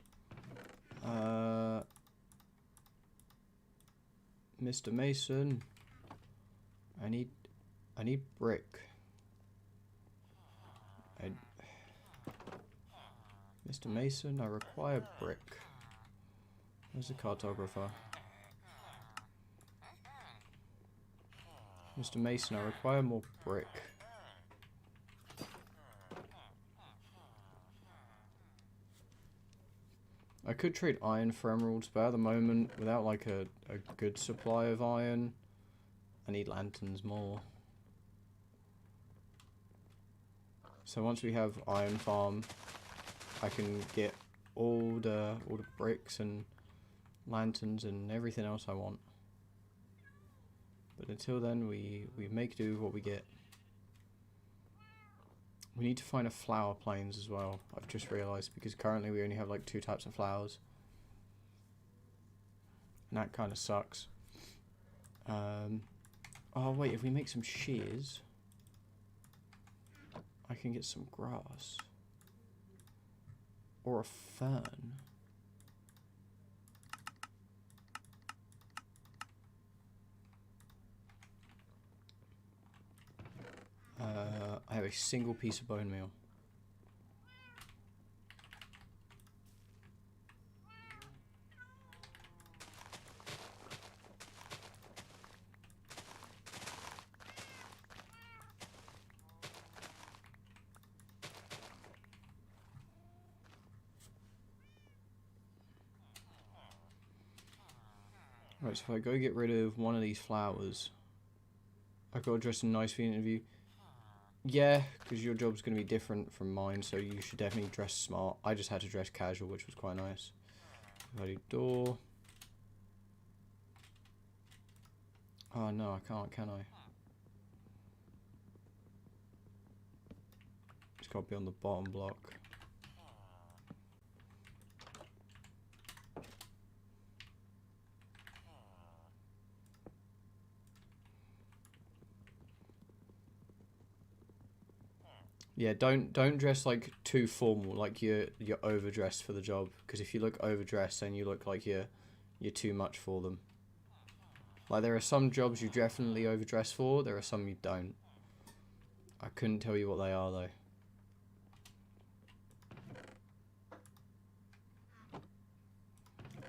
Mr. Mason. I need brick. Mr. Mason, I require brick. Where's the cartographer? Mr. Mason, I require more brick. I could trade iron for emeralds, but at the moment, without like a good supply of iron, I need lanterns more. So once we have iron farm, I can get all the bricks and lanterns and everything else I want. But until then, we make do with what we get. We need to find a flower plains as well, I've just realised, because currently we only have like 2 types of flowers. And that kind of sucks. Oh wait, if we make some shears, I can get some grass. Or a fern. I have a single piece of bone meal. Right, so if I go get rid of one of these flowers, I've got to dress them nice for the interview. Yeah, because your job's going to be different from mine, so you should definitely dress smart. I just had to dress casual, which was quite nice. If I do door... Oh no, I can't, can I? It's got to be on the bottom block. Yeah, don't dress like too formal, like you're overdressed for the job. Because if you look overdressed, then you look like you're too much for them. Like there are some jobs you definitely overdress for, there are some you don't. I couldn't tell you what they are though.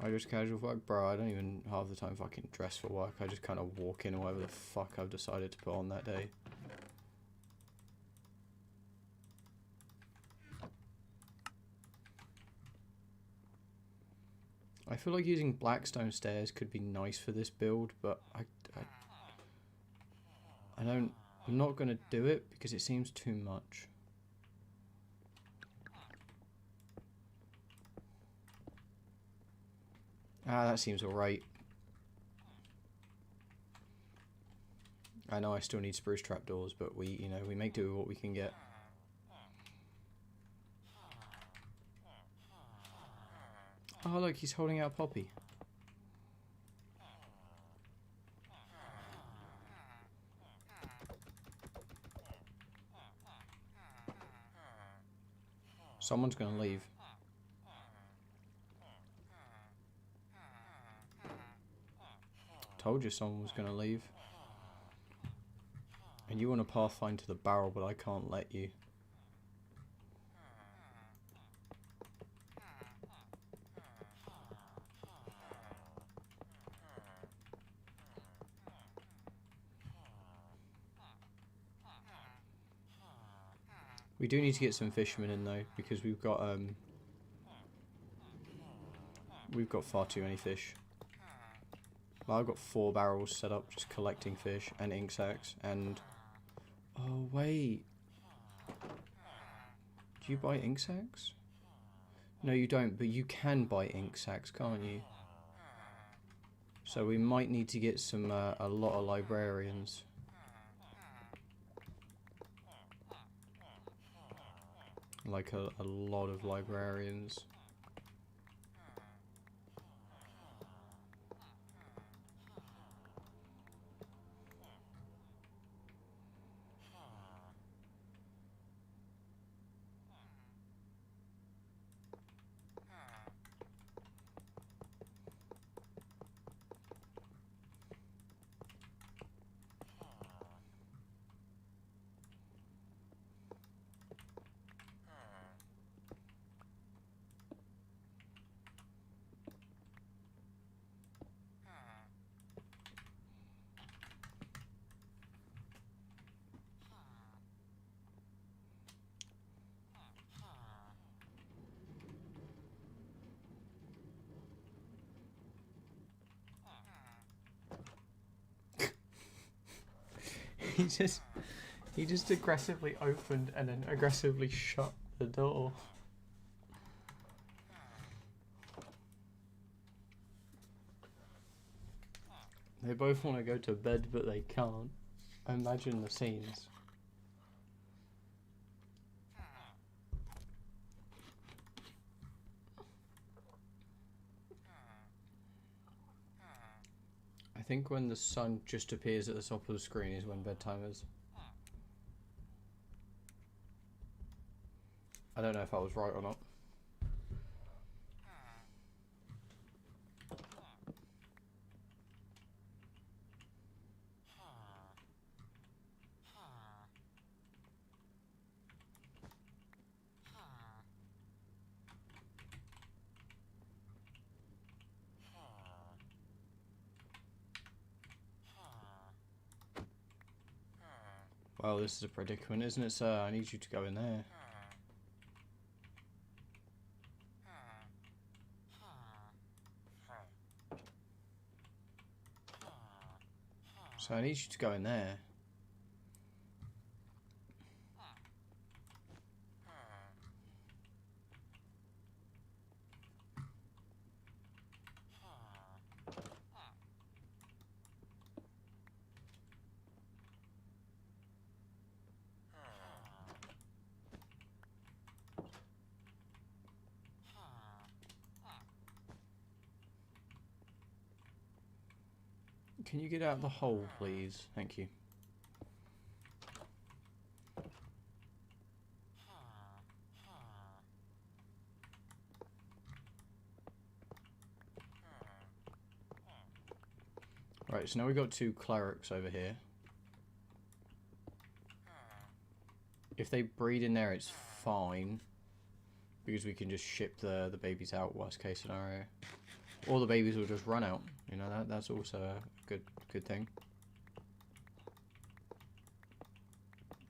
I just casual work, bro. I don't even half the time fucking dress for work. I just kind of walk in whatever the fuck I've decided to put on that day. I feel like using blackstone stairs could be nice for this build, but I'm not going to do it because it seems too much. Ah, that seems alright. I know I still need spruce trapdoors, but we make do with what we can get. Oh look, he's holding out Poppy. Someone's gonna leave. Told you someone was gonna leave. And you want to pathfind to the barrel, but I can't let you. We do need to get some fishermen in though, because we've got far too many fish. Well, I've got 4 barrels set up just collecting fish and ink sacks and... Oh wait. Do you buy ink sacks? No you don't, but you can buy ink sacks, can't you? So we might need to get some a lot of librarians. Like a lot of librarians. He just aggressively opened and then aggressively shut the door. They both want to go to bed, but they can't. Imagine the scenes. I think when the sun just appears at the top of the screen is when bedtime is. I don't know if I was right or not. Well, this is a predicament, isn't it, sir? I need you to go in there. So I need you to go in there. Can you get out the hole, please? Thank you. Right, so now we've got 2 clerics over here. If they breed in there, it's fine. Because we can just ship the babies out, worst case scenario. Or the babies will just run out. You know, that's also a good thing.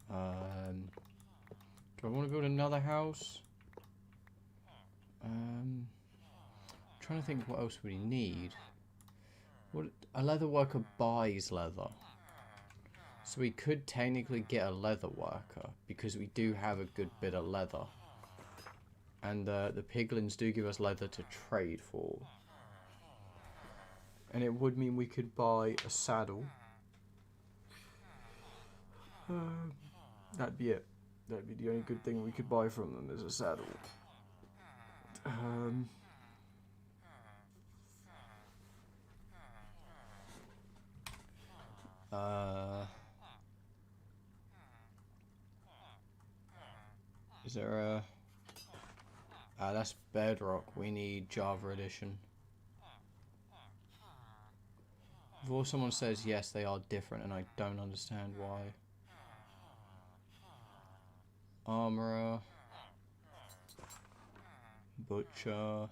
Do I want to build another house? Trying to think what else we need. A leather worker buys leather. So we could technically get a leather worker because we do have a good bit of leather. And the piglins do give us leather to trade for. And it would mean we could buy a saddle. That'd be it. That'd be the only good thing we could buy from them is a saddle. Is there a... That's Bedrock. We need Java Edition. Before someone says yes, they are different, and I don't understand why. Armorer. Butcher.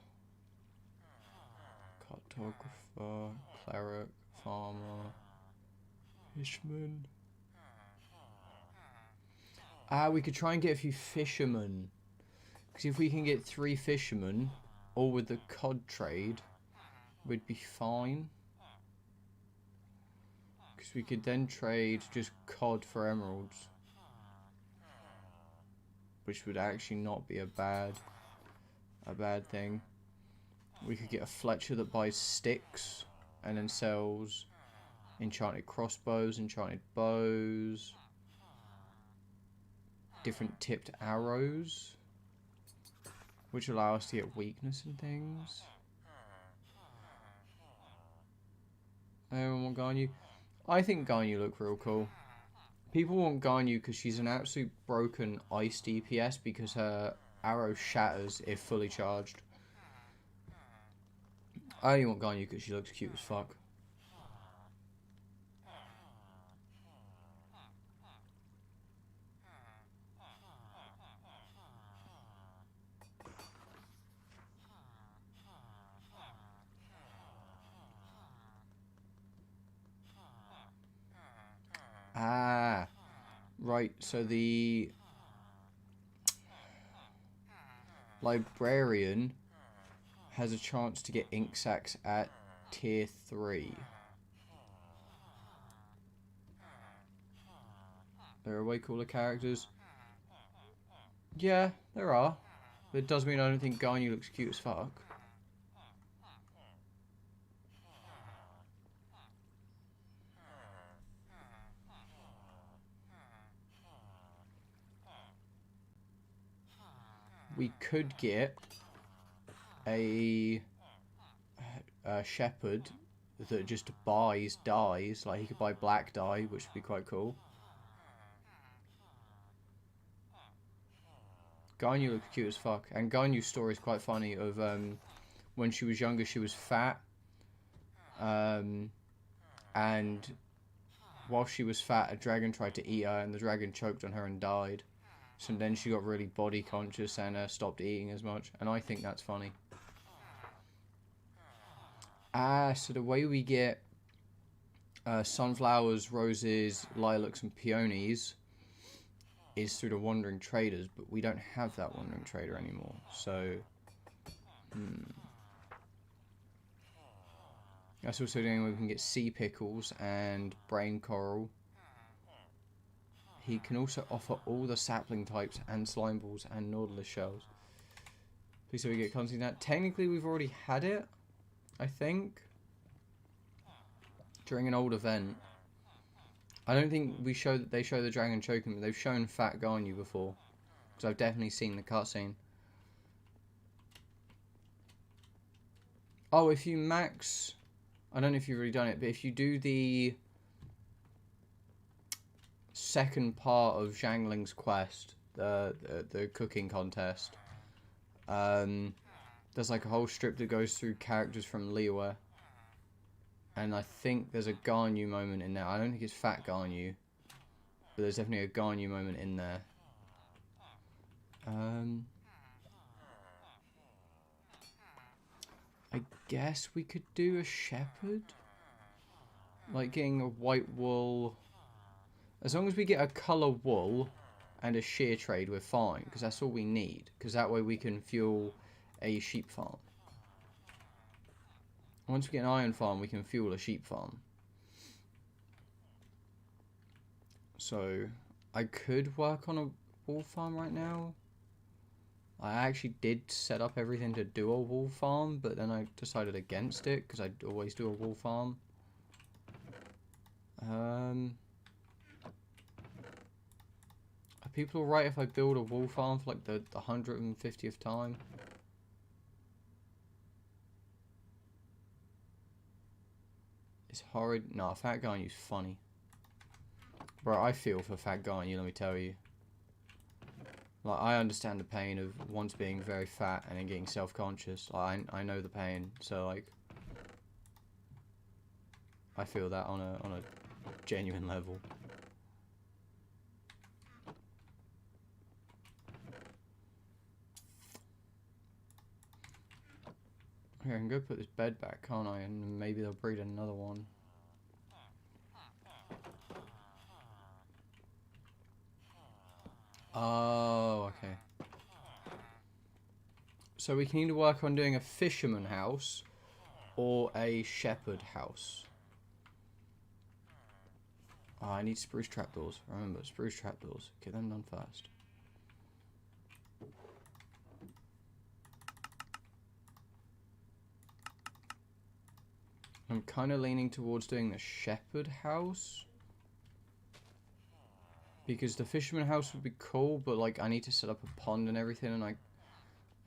Cartographer. Cleric. Farmer. Fishman. We could try and get a few fishermen. Because if we can get 3 fishermen, all with the cod trade, we'd be fine. Because we could then trade just cod for emeralds. Which would actually not be a bad thing. We could get a Fletcher that buys sticks and then sells enchanted crossbows, enchanted bows, different tipped arrows, which allow us to get weakness and things. Anyone want Garnu? I think Garnu look real cool. People want Garnu because she's an absolute broken ice DPS because her arrow shatters if fully charged. I only want Garnu because she looks cute as fuck. Right, so the librarian has a chance to get ink sacks at tier 3. There are way cooler characters. Yeah, there are. But it does mean I don't think Garnu looks cute as fuck. We could get a shepherd that just buys dyes. Like, he could buy black dye, which would be quite cool. Garnu looks cute as fuck. And Garnu's story is quite funny of when she was younger, she was fat. And while she was fat, a dragon tried to eat her, and the dragon choked on her and died. So then she got really body conscious and stopped eating as much. And I think that's funny. So the way we get sunflowers, roses, lilacs, and peonies is through the wandering traders. But we don't have that wandering trader anymore. So, that's also the only way we can get sea pickles and brain coral. He can also offer all the sapling types and slime balls and nautilus shells. Please so we get content that. Technically, we've already had it, I think, during an old event. I don't think they show the dragon choking, but they've shown Fat Garnu before. Because I've definitely seen the cutscene. Oh, if you max... I don't know if you've already done it, but if you do the second part of Wrangling's quest, the cooking contest, there's like a whole strip that goes through characters from Liyue, and I think there's a Garnu moment in there. I don't think it's Fat Garnu, but there's definitely a Garnu moment in there. I guess we could do a shepherd, like getting a white wool. As long as we get a colour wool and a shear trade, we're fine. Because that's all we need. Because that way we can fuel a sheep farm. Once we get an iron farm, we can fuel a sheep farm. So, I could work on a wool farm right now. I actually did set up everything to do a wool farm. But then I decided against it. Because I always do a wool farm. Are people alright if I build a wool farm for like the 150th time? It's horrid. Nah, Fat Garnu's funny. Bro, I feel for Fat Garnu, let me tell you. Like, I understand the pain of once being very fat and then getting self-conscious. Like, I know the pain, so like, I feel that on a genuine level. Okay, I can go put this bed back, can't I? And maybe they'll breed another one. Oh, okay. So we can either work on doing a fisherman house or a shepherd house. Oh, I need spruce trapdoors. Remember, spruce trapdoors. Get them done first. I'm kind of leaning towards doing the shepherd house. Because the fisherman house would be cool, but like I need to set up a pond and everything, and I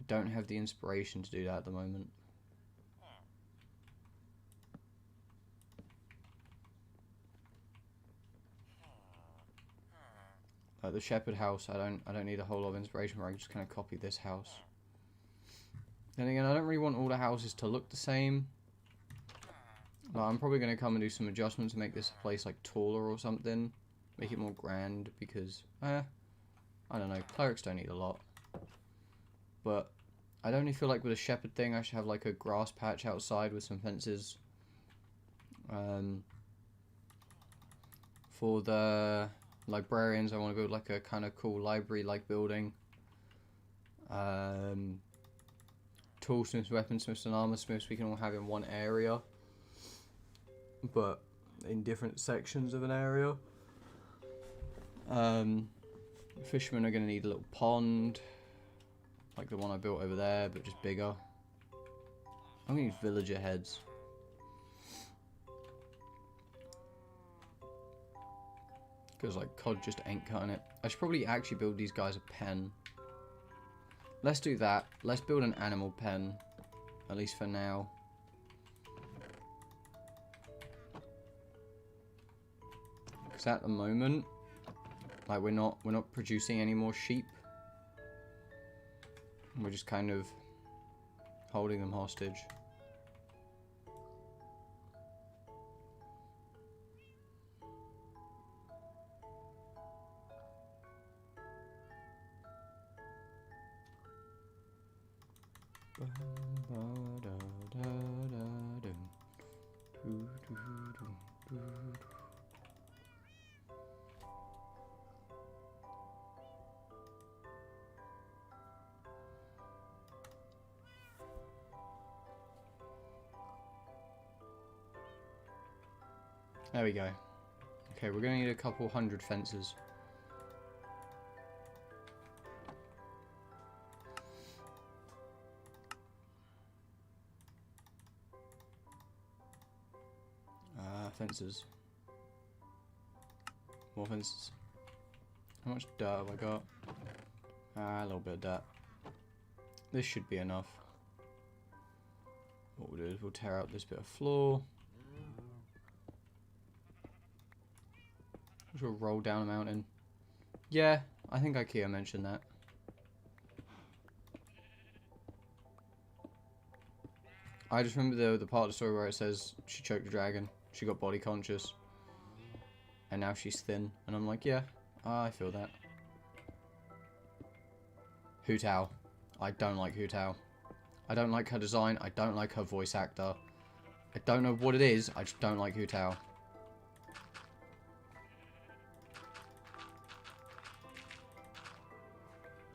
don't have the inspiration to do that at the moment. The shepherd house, I don't need a whole lot of inspiration where I can just kind of copy this house. Then again, I don't really want all the houses to look the same. Like, I'm probably going to come and do some adjustments to make this place like taller or something. Make it more grand because, I don't know, clerics don't need a lot. But I don't really feel like with a shepherd thing I should have like a grass patch outside with some fences. For the librarians, I want to build like a kind of cool library-like building. Toolsmiths, weaponsmiths, and armorsmiths we can all have in one area, but in different sections of an area. Fishermen are going to need a little pond, like the one I built over there, but just bigger. I'm going to use villager heads. Because like COD just ain't cutting it. I should probably actually build these guys a pen. Let's do that. Let's build an animal pen, at least for now. Because at the moment, like we're not producing any more sheep. We're just kind of holding them hostage. There we go. Okay, we're going to need a couple hundred fences. Fences. More fences. How much dirt have I got? A little bit of dirt. This should be enough. What we'll do is we'll tear out this bit of floor. We'll roll down a mountain. Yeah, I think IKEA mentioned that. I just remember the part of the story where it says she choked a dragon. She got body conscious. And now she's thin. And I'm like, yeah, I feel that. Hu Tao. I don't like Hu Tao. I don't like her design. I don't like her voice actor. I don't know what it is. I just don't like Hu Tao.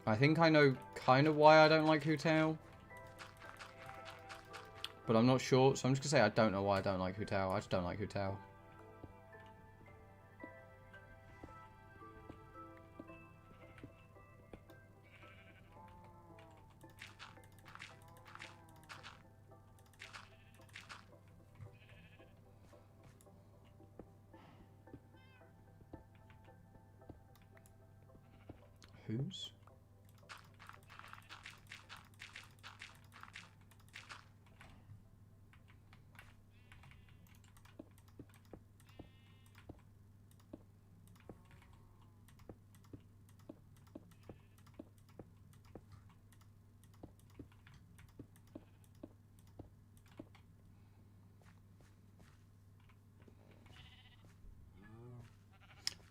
I think I know kind of why I don't like Hu Tao. But I'm not sure, so I'm just going to say I don't know why I don't like Hu Tao. I just don't like Hu Tao. Whose?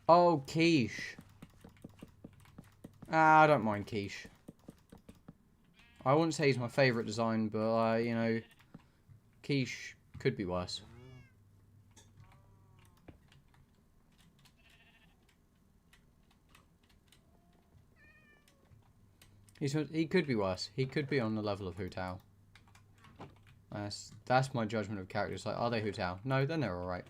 Oh, quiche. Ah, I don't mind quiche. I wouldn't say he's my favourite design, but, you know, quiche could be worse. He could be worse. He could be on the level of Hu Tao. That's my judgment of characters. Like, are they Hu Tao? No, then they're alright.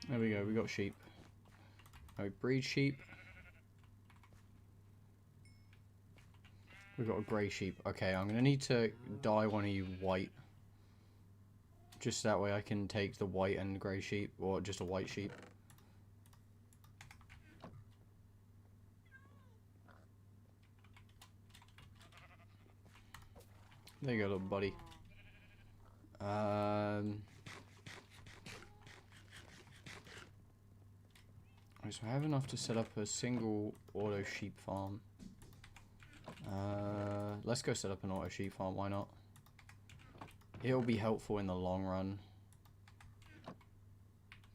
There we go, we got sheep. Oh, we breed sheep. We've got a grey sheep. Okay, I'm going to need to dye one of you white. Just that way I can take the white and grey sheep, or just a white sheep. There you go, little buddy. So I have enough to set up a single auto sheep farm. Let's go set up an auto sheep farm, why not? It'll be helpful in the long run.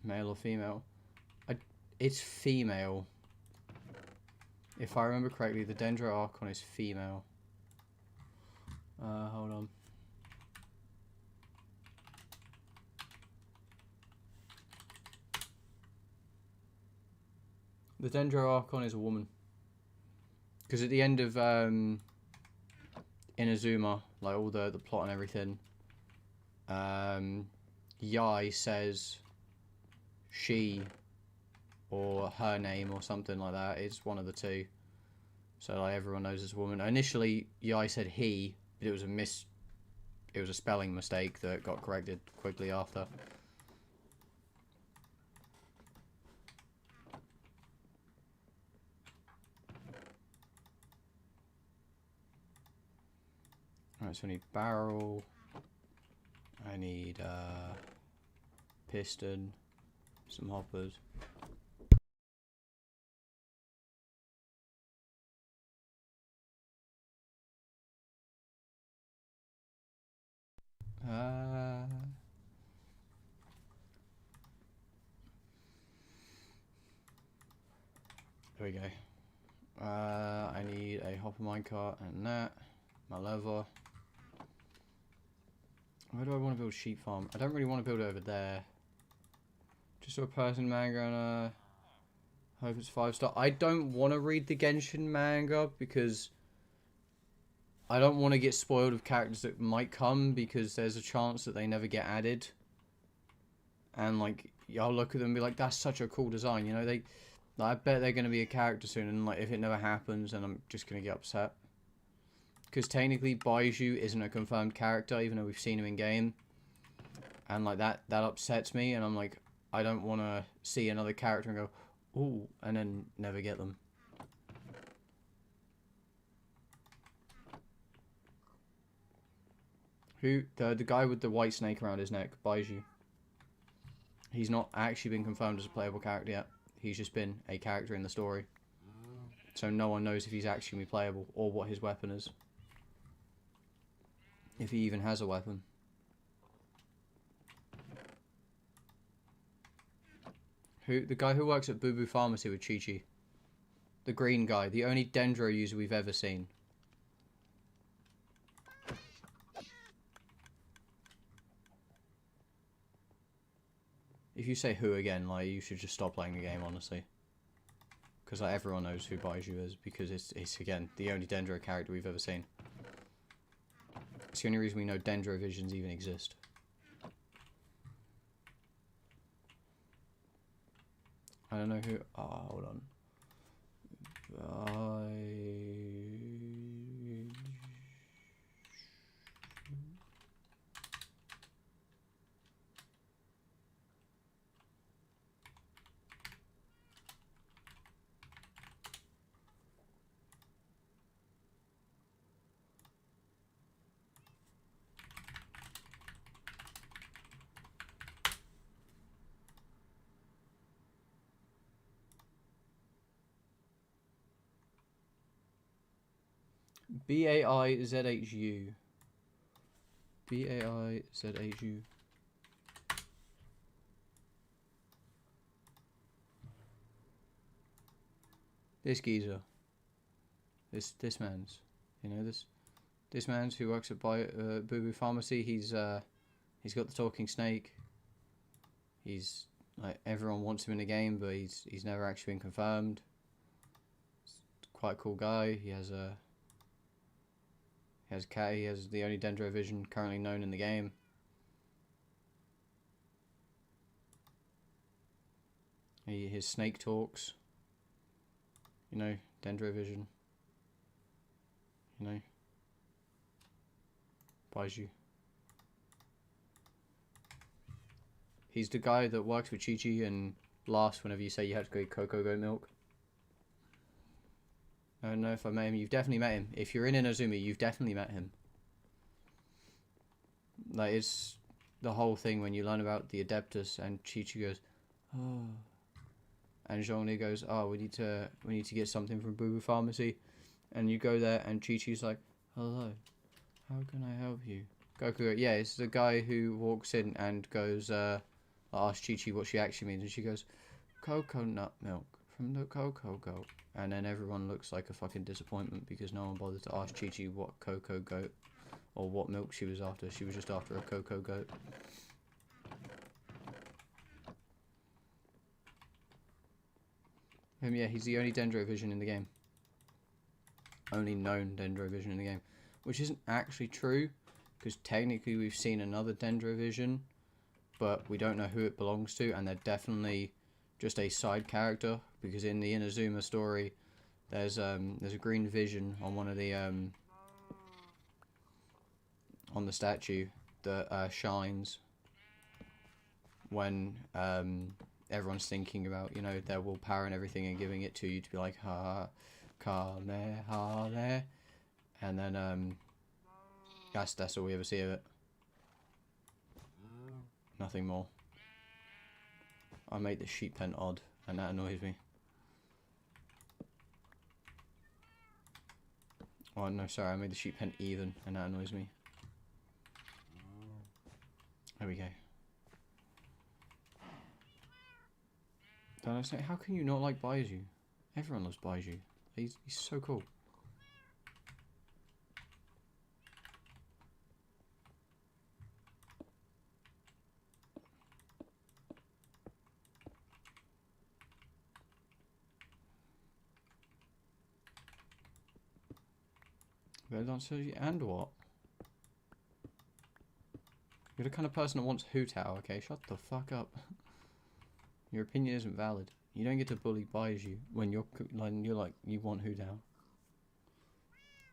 Male or female? It's female. If I remember correctly, the Dendro Archon is female. Hold on. The Dendro Archon is a woman. Because at the end of Inazuma, like all the plot and everything, Yai says she or her name or something like that. It's one of the two. So like everyone knows it's a woman. Initially, Yai said he, but it was a spelling mistake that got corrected quickly after. Alright, so I need barrel. I need piston, some hoppers. There we go. I need a hopper minecart and that. My lever. Where do I want to build a sheep farm? I don't really want to build it over there. Just a person manga and hope it's 5-star. I don't want to read the Genshin manga because I don't want to get spoiled with characters that might come because there's a chance that they never get added. And like, I'll look at them and be like, that's such a cool design, you know, I bet they're going to be a character soon, and like if it never happens, then I'm just going to get upset. Because technically, Baiju isn't a confirmed character, even though we've seen him in game. And like that upsets me, and I'm like, I don't want to see another character and go, ooh, and then never get them. The guy with the white snake around his neck, Baiju. He's not actually been confirmed as a playable character yet. He's just been a character in the story. So no one knows if he's actually going to be playable or what his weapon is. If he even has a weapon. The guy who works at Boo Boo Pharmacy with Chi-Chi. The green guy. The only Dendro user we've ever seen. If you say who again, like, you should just stop playing the game, honestly. Because like, everyone knows who Baiju is, because it's again, the only Dendro character we've ever seen. It's the only reason we know Dendro visions even exist. I don't know who... Oh, hold on. B-A-I-Z-H-U. B-A-I-Z-H-U. This geezer. This man's. You know, this man's who works at Boo Boo Pharmacy. He's got the talking snake. He's like, everyone wants him in the game, but he's never actually been confirmed. He's quite a cool guy. He has a cat. He has the only dendro vision currently known in the game. His snake talks. You know, dendro vision. You know, buys you. He's the guy that works with Chi-Chi and laughs whenever you say you have to go eat cocoa goat milk. I don't know if I met him. You've definitely met him. If you're in Inazuma, you've definitely met him. Like, it's the whole thing when you learn about the Adeptus and Chi-Chi goes, oh. And Zhongli goes, oh, we need to get something from Boo Boo Pharmacy. And you go there and Chi-Chi's like, hello, how can I help you? Goku, yeah, it's the guy who walks in and goes, asks Chi-Chi what she actually means. And she goes, coconut milk from the cocoa goat. And then everyone looks like a fucking disappointment because no one bothered to ask Chi-Chi what cocoa goat or what milk she was after. She was just after a cocoa goat. Yeah, he's the only dendro vision in the game. Only known dendro vision in the game. Which isn't actually true, because technically we've seen another dendro vision, but we don't know who it belongs to, and they're definitely just a side character, because in the Inazuma story, there's a green vision on one of the on the statue that shines when everyone's thinking about, you know, their willpower and everything and giving it to you to be like, ha, Kamehameha, and then that's all we ever see of it. Nothing more. I made the sheep pen odd, and that annoys me. Oh no, sorry, I made the sheep pen even, and that annoys me. There we go. Don't I say, how can you not like Baiju? Everyone loves Baiju. He's so cool. And what? You're the kind of person that wants Hu Tao, okay? Shut the fuck up. Your opinion isn't valid. You don't get to bully Baiju when you're like, you want Hu Tao.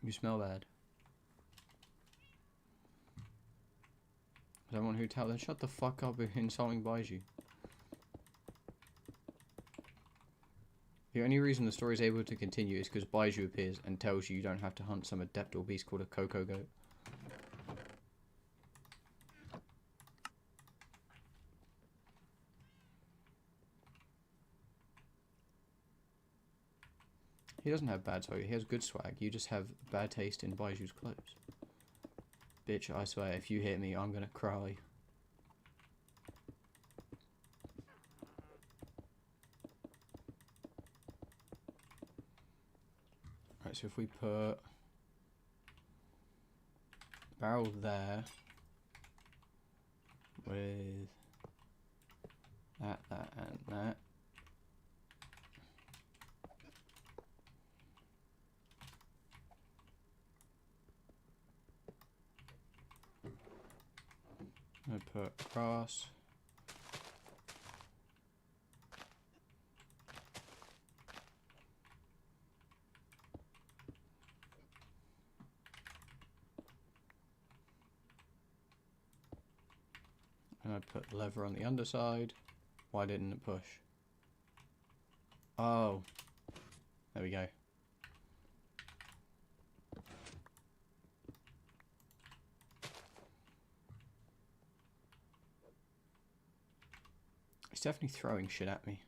You smell bad. I don't want Hu Tao, then shut the fuck up with insulting Baiju. The only reason the story is able to continue is because Baiju appears and tells you don't have to hunt some adept or beast called a cocoa goat. He doesn't have bad swag, he has good swag. You just have bad taste in Baiju's clothes. Bitch, I swear, if you hit me, I'm gonna cry. Right, so if we put barrel there with that, and that. I put cross. And I put lever on the underside. Why didn't it push? Oh, there we go. It's definitely throwing shit at me.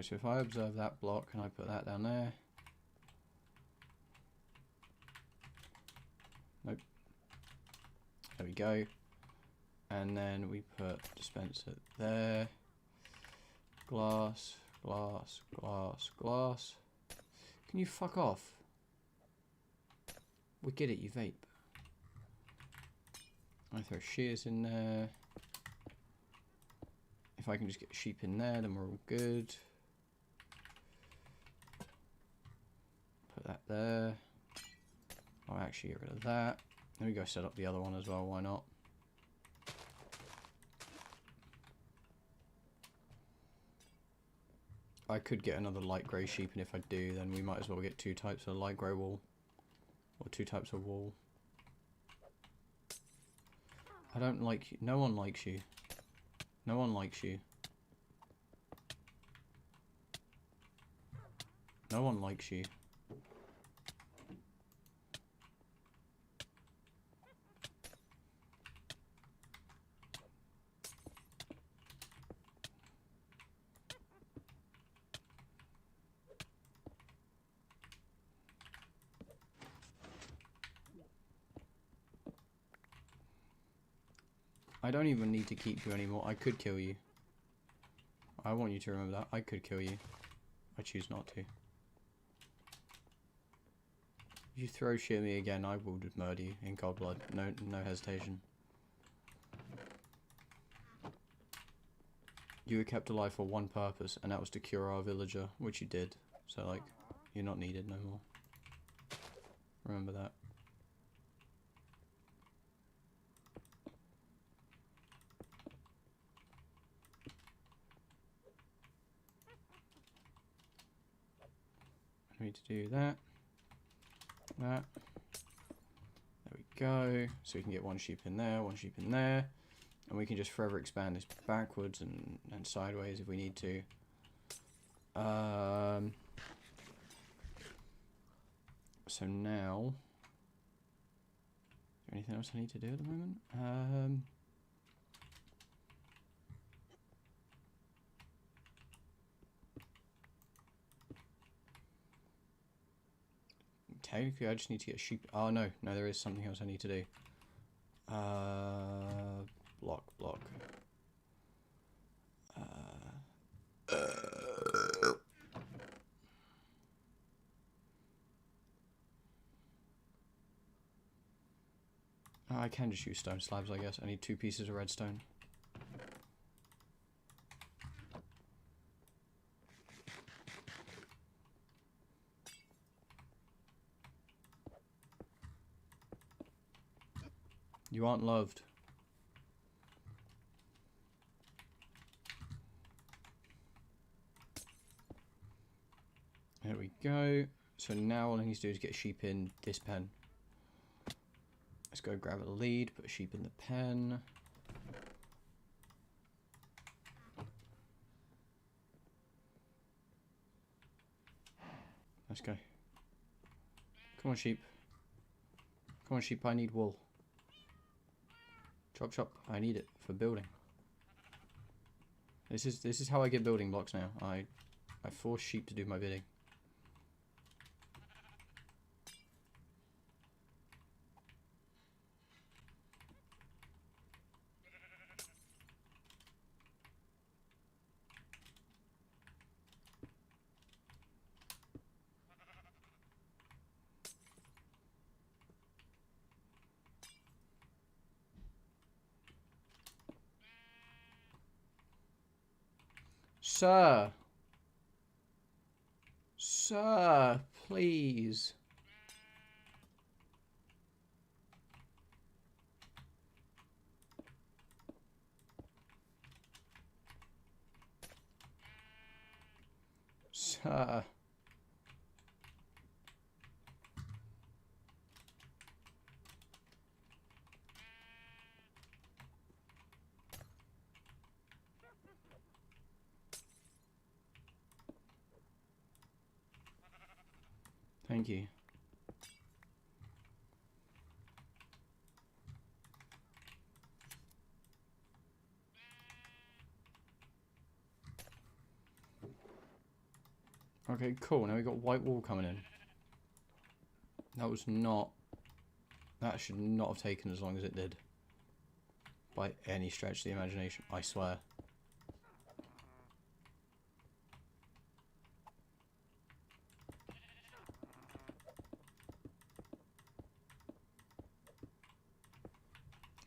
Okay, so if I observe that block and I put that down there. Nope. There we go. And then we put dispenser there. Glass, glass, glass, glass. Can you fuck off? We get it, you vape. I throw shears in there. If I can just get sheep in there, then we're all good. Put that there. I'll actually get rid of that. Let me go set up the other one as well, why not? I could get another light grey sheep, and if I do, then we might as well get 2 types of light grey wool. Or 2 types of wool. I don't like you. No one likes you. No one likes you. No one likes you. I don't even need to keep you anymore. I could kill you. I want you to remember that. I could kill you. I choose not to. If you throw shit at me again, I will just murder you in cold blood. No hesitation. You were kept alive for one purpose, and that was to cure our villager, which you did. So, like, you're not needed no more. Remember that. I need to do that. That. There we go. So we can get 1 sheep in there, 1 sheep in there. And we can just forever expand this backwards and sideways if we need to. So now... Is there anything else I need to do at the moment? Technically, I just need to get sheep. Oh, no, there is something else I need to do. Block. I can just use stone slabs, I guess. I need 2 pieces of redstone. You aren't loved. There we go. So now all I need to do is get sheep in this pen. Let's go grab a lead, put a sheep in the pen. Let's go. Come on, sheep. Come on, sheep, I need wool. Chop chop, I need it for building. This is how I get building blocks now. I force sheep to do my bidding. Sir! Sir, please. Sir. Thank you. Okay, cool. Now we got white wool coming in. That was not... That should not have taken as long as it did. By any stretch of the imagination, I swear.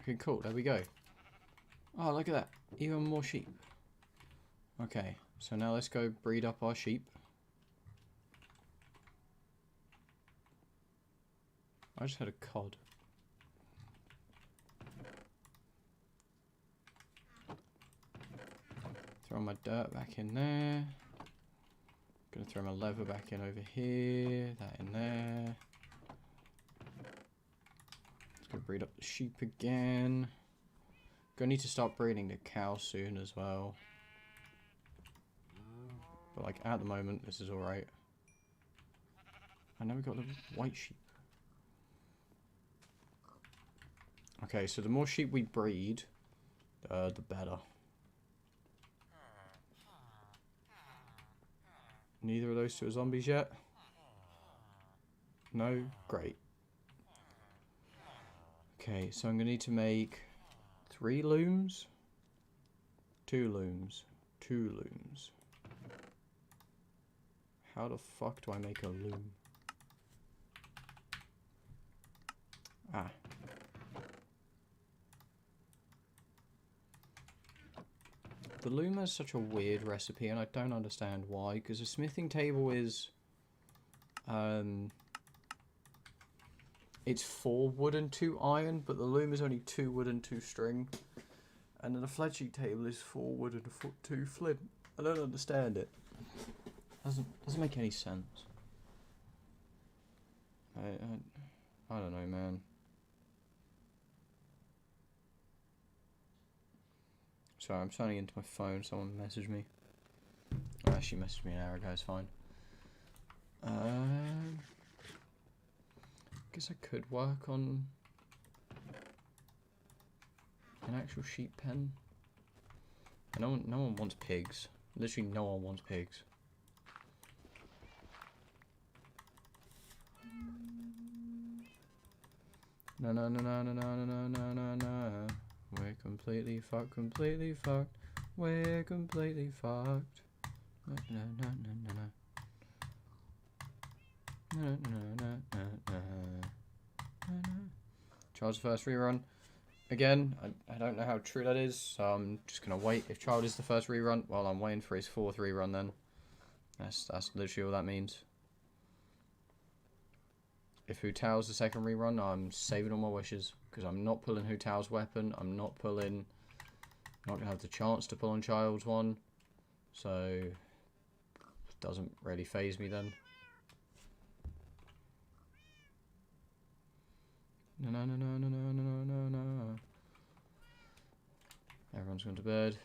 Okay, cool. There we go. Oh, look at that. Even more sheep. Okay, so now let's go breed up our sheep. I just had a cod. Throw my dirt back in there. Gonna throw my leather back in over here. That in there. Let's go breed up the sheep again. Gonna need to start breeding the cow soon as well. But like at the moment, this is alright. And now we've got the white sheep. Okay, so the more sheep we breed, the better. Neither of those two are zombies yet? No? Great. Okay, so I'm going to need to make 3 looms. 2 looms. 2 looms. How the fuck do I make a loom? Ah. The loom has such a weird recipe and I don't understand why, because the smithing table is it's 4 wood and 2 iron, but the loom is only 2 wood and 2 string. And then the flat-sheet table is 4 wood and 2 flint. I don't understand it. Doesn't make any sense. I don't know, man. Sorry, I'm signing into my phone. Someone messaged me. Oh, she messaged me an hour ago. It's fine. Guess I could work on an actual sheep pen. No one wants pigs. Literally, no one wants pigs. No. We're completely fucked. We're completely fucked. Child's first rerun. Again, I don't know how true that is, so I'm just gonna wait. If Child is the first rerun, well, I'm waiting for his 4th rerun then. That's literally all that means. If Hu Tao's the 2nd rerun, I'm saving all my wishes. Because I'm not pulling Hu Tao's weapon. I'm not going to have the chance to pull on Child's one. So, it doesn't really faze me then. No. Everyone's gone to bed.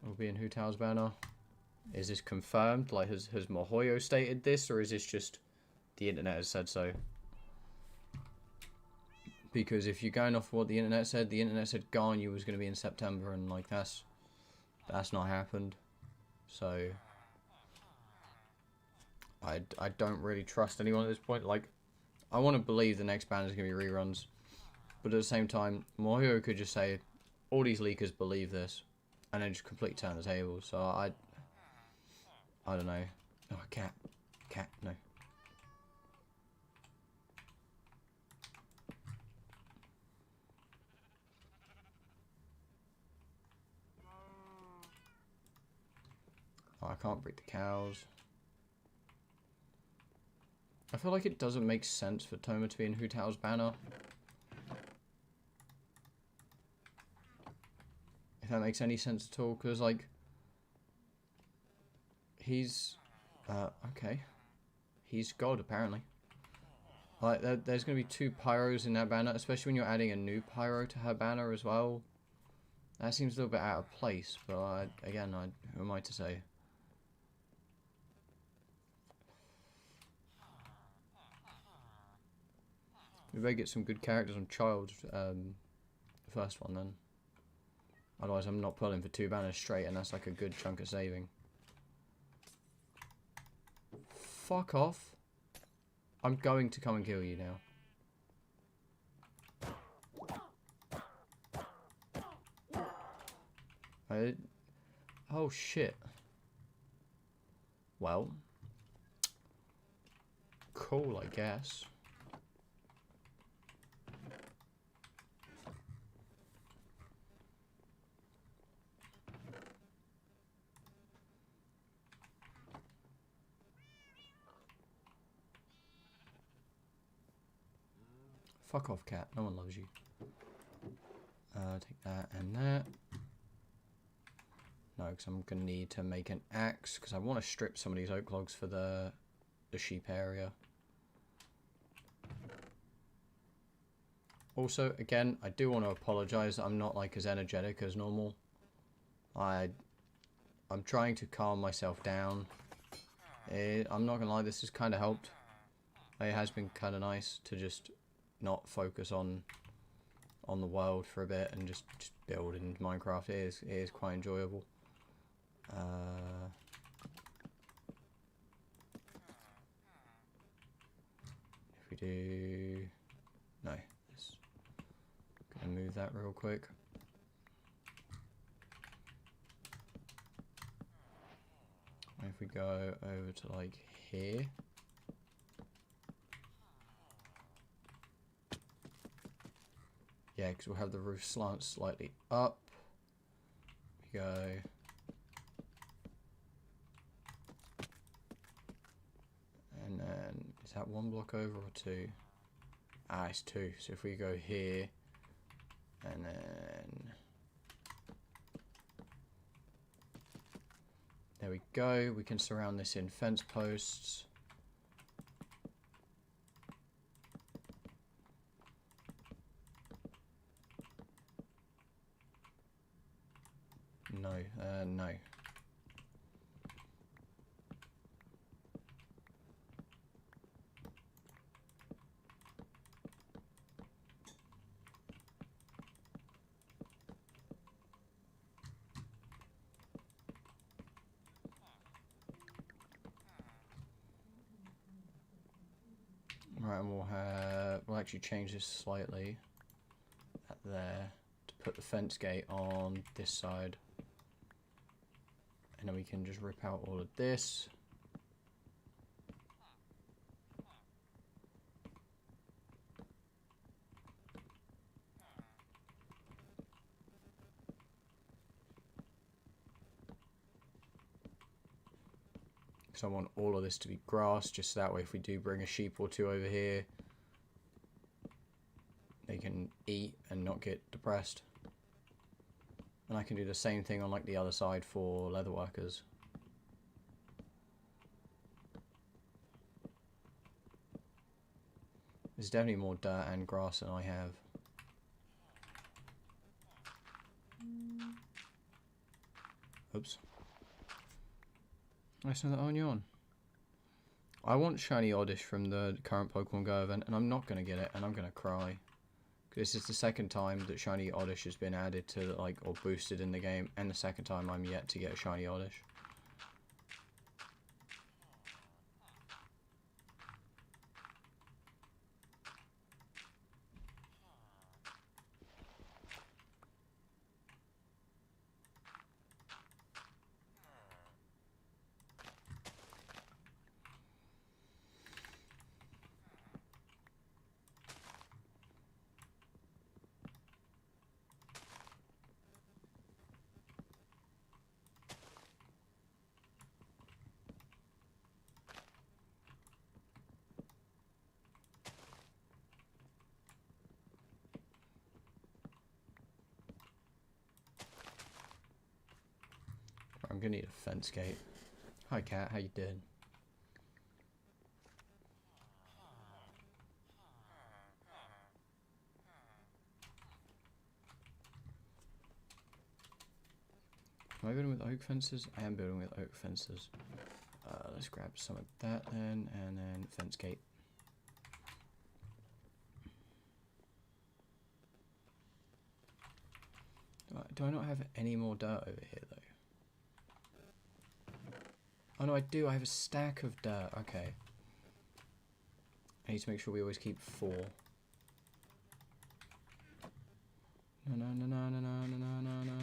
We'll be in Hu Tao's banner. Is this confirmed? Like, has Mohoyo stated this? Or is this just the internet has said so? Because if you're going off what the internet said Ganyu was going to be in September, and like that's not happened. So I don't really trust anyone at this point. Like, I want to believe the next banner is going to be reruns, but at the same time, Morio could just say all these leakers believe this, and then just completely turn the tables. So I don't know. Oh, cat, no. Oh, I can't breed the cows. I feel like it doesn't make sense for Toma to be in Hu Tao's banner. If that makes any sense at all, because like he's okay. He's God apparently. Like there's gonna be 2 pyros in that banner, especially when you're adding a new pyro to her banner as well. That seems a little bit out of place, but again, who am I to say? We better get some good characters on Child, the first one then. Otherwise I'm not pulling for 2 banners straight, and that's like a good chunk of saving. fuck off. I'm going to come and kill you now. Oh shit. Well. Cool, I guess. Fuck off, cat. No one loves you. Take that and that. No, because I'm going to need to make an axe, because I want to strip some of these oak logs for the sheep area. Also, again, I do want to apologise that I'm not like as energetic as normal. I'm trying to calm myself down. I'm not going to lie, this has kind of helped. It has been kind of nice to just not focus on the world for a bit and just build in Minecraft. It is quite enjoyable. If we do... No. Let's gonna move that real quick. If we go over to like here. Yeah, because we'll have the roof slant slightly up. We go. And then, is that one block over or two? Ah, it's two. So if we go here, and then... There we go. We can surround this in fence posts. No, no. Right, and we'll actually change this slightly at there to put the fence gate on this side. And then we can just rip out all of this. Because I want all of this to be grass, just so that way if we do bring a sheep or two over here, they can eat and not get depressed. And I can do the same thing on like the other side for leather workers. There's definitely more dirt and grass than I have. Oops. Nice to know that on you on. I want shiny Oddish from the current Pokemon Go event, and I'm not going to get it, and I'm going to cry. This is the second time that shiny Oddish has been added to, like, or boosted in the game, and the second time I'm yet to get a shiny Oddish. I'm gonna need a fence gate. Hi cat, how you doing? Am I building with oak fences? I am building with oak fences. Let's grab some of that then, and then fence gate. Do I not have any more dirt over here though? Oh no, I do. I have a stack of dirt. Okay. I need to make sure we always keep 4. No, no, no, no, no, no, no, no, no,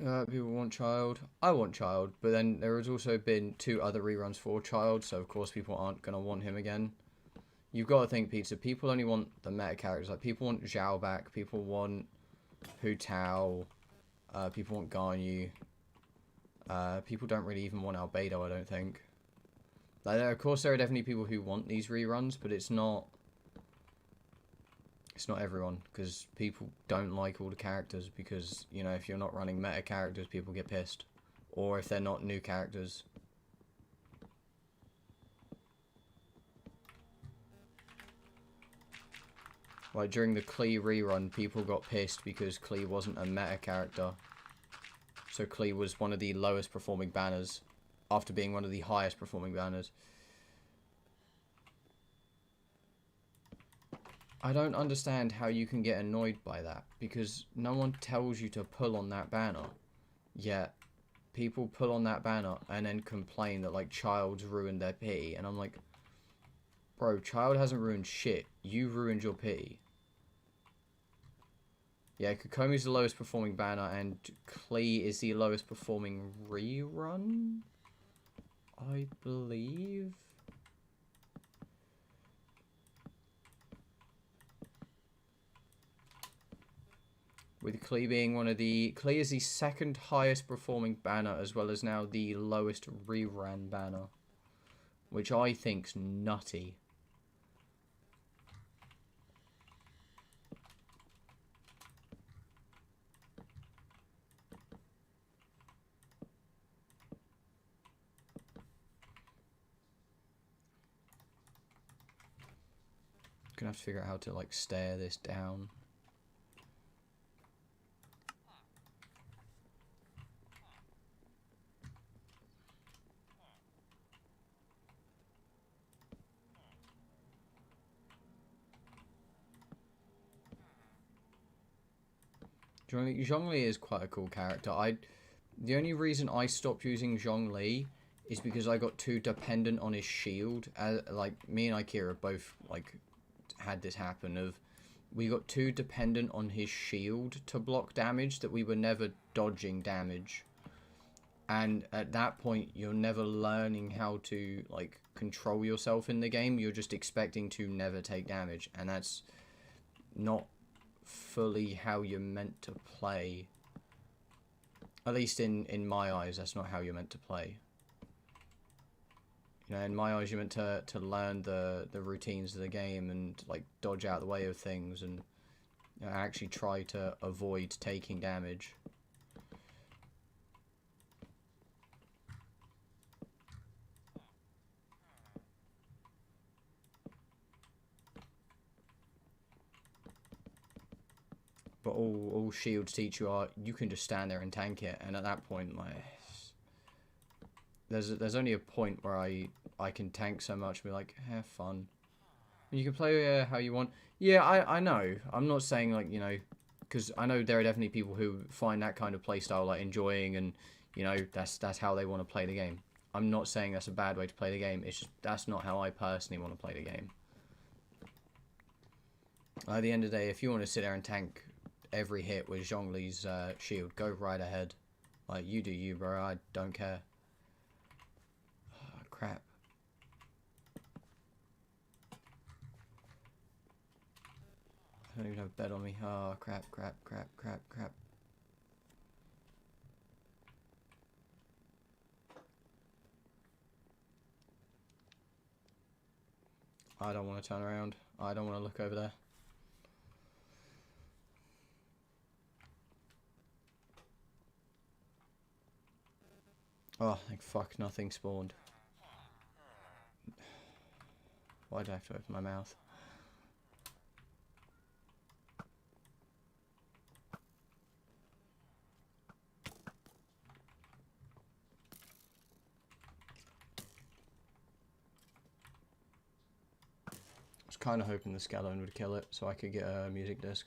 no. People want Child. I want Child, but then there has also been 2 other reruns for Child, so of course people aren't going to want him again. You've got to think, Pizza, people only want the meta characters. Like, people want Zhao back, people want Hu Tao, people want Ganyu. People don't really even want Albedo, I don't think. Like, of course, there are definitely people who want these reruns, but it's not everyone, because people don't like all the characters, because, you know, if you're not running meta characters, people get pissed. Or if they're not new characters. Like, during the Klee rerun, people got pissed because Klee wasn't a meta character. So Klee was one of the lowest performing banners, after being one of the highest performing banners. I don't understand how you can get annoyed by that, because no one tells you to pull on that banner. Yet, people pull on that banner and then complain that, like, Child's ruined their pity. And I'm like, bro, Child hasn't ruined shit. You ruined your pity. Yeah, Kokomi's the lowest performing banner, and Klee is the lowest performing rerun, I believe. With Klee being one of the... Klee is the 2nd highest performing banner, as well as now the lowest rerun banner. Which I think's nutty. Gonna have to figure out how to, like, stare this down. Zhongli is quite a cool character. The only reason I stopped using Zhongli is because I got too dependent on his shield. Like, me and Ikira both, like, had this happen of... We got too dependent on his shield to block damage that we were never dodging damage. And at that point, you're never learning how to, like, control yourself in the game. You're just expecting to never take damage. And that's not fully how you're meant to play. At least in my eyes, that's not how you're meant to play. You know, in my eyes, you're meant to learn the routines of the game and, like, dodge out the way of things and, you know, actually try to avoid taking damage. But all shields teach you are you can just stand there and tank it, and at that point, like, there's only a point where I can tank so much and be like, have fun. And you can play how you want. Yeah, I know. I'm not saying, like, you know, because I know there are definitely people who find that kind of playstyle, like, enjoying, and, you know, that's how they want to play the game. I'm not saying that's a bad way to play the game. It's just that's not how I personally want to play the game. At the end of the day, if you want to sit there and tank every hit with Zhongli's shield, go right ahead. Like, you do you, bro. I don't care. Oh, crap. I don't even have a bed on me. Oh, crap. I don't want to turn around. I don't want to look over there. Oh, thank fuck, nothing spawned. Why'd I have to open my mouth? kind of hoping the skeleton would kill it so I could get a music disc.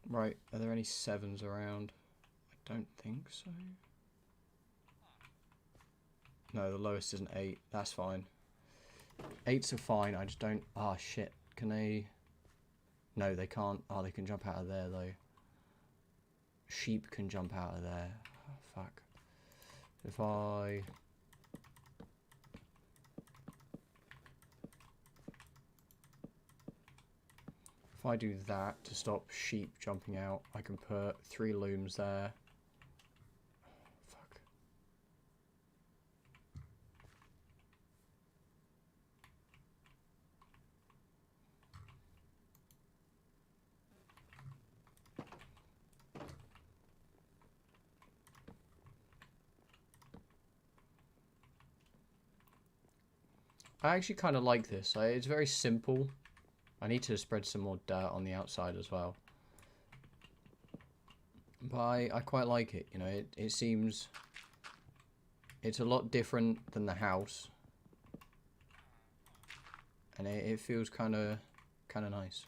Right, are there any 7s around? I don't think so. No, the lowest is an 8. That's fine. 8s are fine, I just don't... Ah, shit. Can they... No, they can't. Oh, they can jump out of there, though. Sheep can jump out of there. Oh, fuck. If I... If I do that to stop sheep jumping out, I can put 3 looms there. Fuck. I actually kind of like this. It's very simple. I need to spread some more dirt on the outside as well. But I quite like it, you know, it seems... It's a lot different than the house. And it feels kind of nice.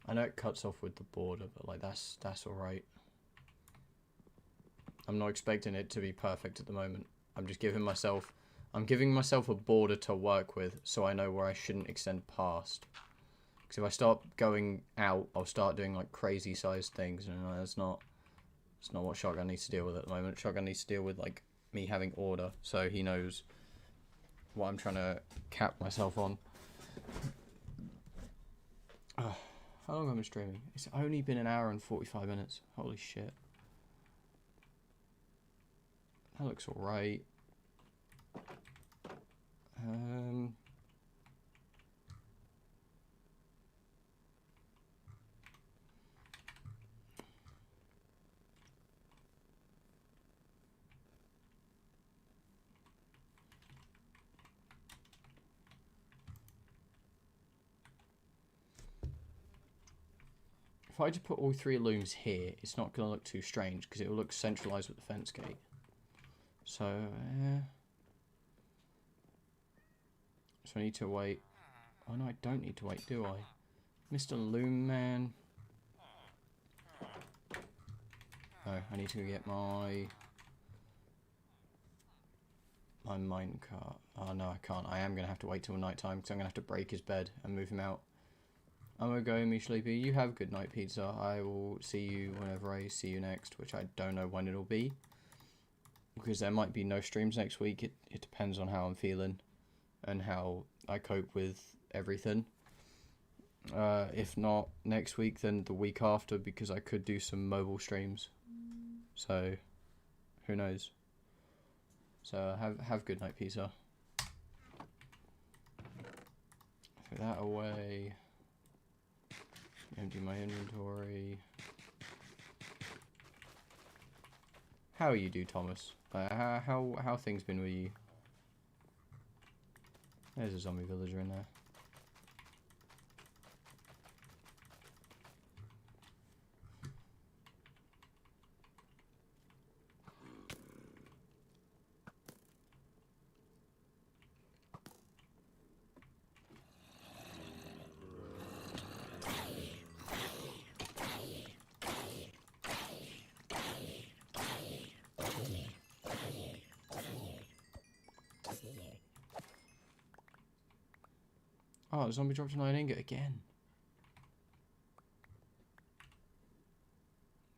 I know it cuts off with the border, but like that's alright. I'm not expecting it to be perfect at the moment. I'm just giving myself a border to work with so I know where I shouldn't extend past. Because if I start going out, I'll start doing like crazy sized things, and it's not what Shotgun needs to deal with at the moment. Shotgun needs to deal with like me having order, so he knows what I'm trying to cap myself on. How long have I been streaming? It's only been an hour and 45 minutes. Holy shit. That looks alright. If I just put all 3 looms here, it's not going to look too strange because it will look centralised with the fence gate. So I need to wait. Oh no, I don't need to wait, do I? Mr. Loom Man. No, I need to get my minecart. Oh no, I can't. I am going to have to wait till night time because I'm going to have to break his bed and move him out. I'm going to go, me sleepy. You have good night, pizza. I will see you whenever I see you next, which I don't know when it'll be. Because there might be no streams next week. It depends on how I'm feeling and how I cope with everything. If not next week, then the week after, because I could do some mobile streams. So, who knows? So, have good night, pizza. Throw that away. Empty my inventory. How you do, Thomas? How things been with you? There's a zombie villager in there. Oh, the zombie dropped an iron ingot again.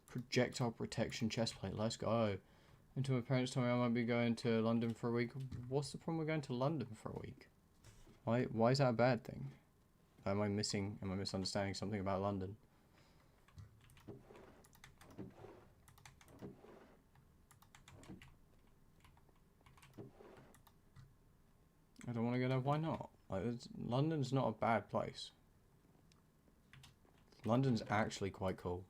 Projectile protection chestplate. Let's go. Until my parents told me I might be going to London for a week. What's the problem with going to London for a week? Why is that a bad thing? Am I misunderstanding something about London? I don't want to go there. Why not? Like, London's not a bad place. London's actually quite cool.